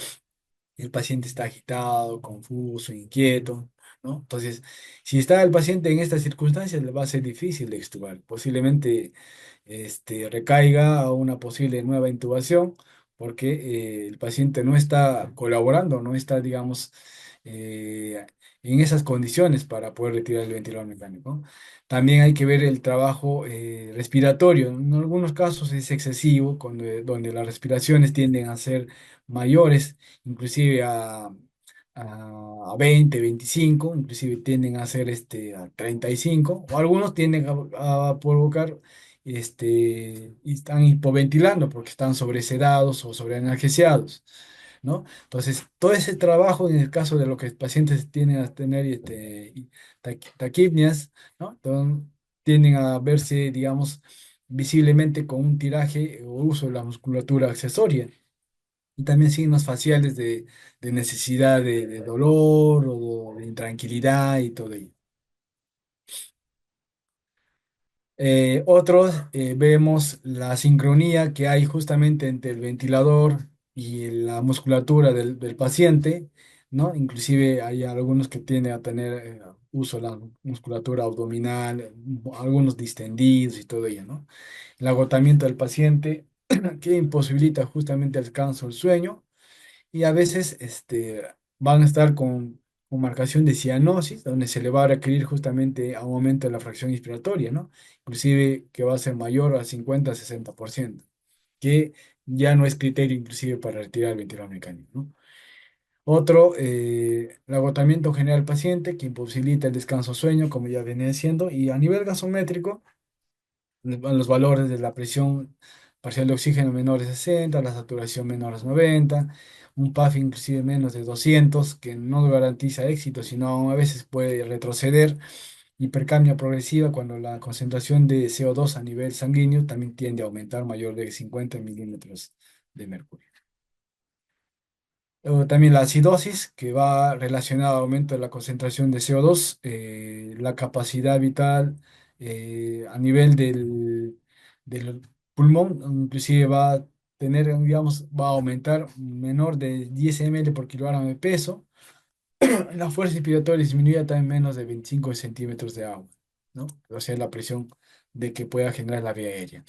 El paciente está agitado, confuso, inquieto, ¿no? Entonces, si está el paciente en estas circunstancias, le va a ser difícil de extubar. Posiblemente recaiga a una posible nueva intubación porque el paciente no está colaborando, no está, digamos, en esas condiciones para poder retirar el ventilador mecánico. También hay que ver el trabajo respiratorio. En algunos casos es excesivo, donde las respiraciones tienden a ser mayores, inclusive a 20, 25, inclusive tienden a ser a 35, o algunos tienden a provocar y están hipoventilando porque están sobresedados o sobreanestesiados, ¿no? Entonces, todo ese trabajo, en el caso de lo que pacientes tienden a tener taquipnias, ¿no? Entonces, tienden a verse, digamos, visiblemente con un tiraje o uso de la musculatura accesoria. Y también signos faciales de necesidad de dolor o de intranquilidad y todo ello. Otros vemos la sincronía que hay justamente entre el ventilador y la musculatura del paciente, ¿no? Inclusive hay algunos que tienden a tener uso de la musculatura abdominal, algunos distendidos y todo ello, ¿no? El agotamiento del paciente que imposibilita justamente el descanso, el sueño y a veces van a estar con marcación de cianosis, donde se le va a requerir justamente un aumento de la fracción inspiratoria, ¿no? Inclusive que va a ser mayor a 50-60%, que ya no es criterio inclusive para retirar el ventilador mecánico, ¿no? Otro, el agotamiento general del paciente, que imposibilita el descanso sueño, como ya venía diciendo, y a nivel gasométrico, los valores de la presión parcial de oxígeno menor de 60, la saturación menor a 90, un PAF inclusive menos de 200, que no garantiza éxito, sino a veces puede retroceder, hipercapnia progresiva cuando la concentración de CO2 a nivel sanguíneo también tiende a aumentar mayor de 50 milímetros de mercurio. O también la acidosis, que va relacionada al aumento de la concentración de CO2, la capacidad vital a nivel del pulmón, inclusive va a tener, digamos, va a aumentar menor de 10 ml por kilogramo de peso. La fuerza inspiratoria disminuye también menos de 25 centímetros de agua, ¿no? O sea, la presión de que pueda generar la vía aérea.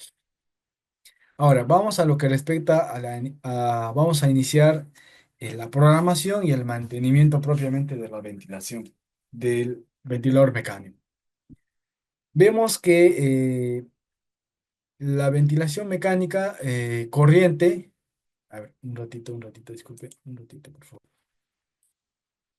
Ahora, vamos a lo que respecta vamos a iniciar la programación y el mantenimiento propiamente de la ventilación del ventilador mecánico. Vemos que la ventilación mecánica corriente, a ver, un ratito, disculpe, un ratito, por favor.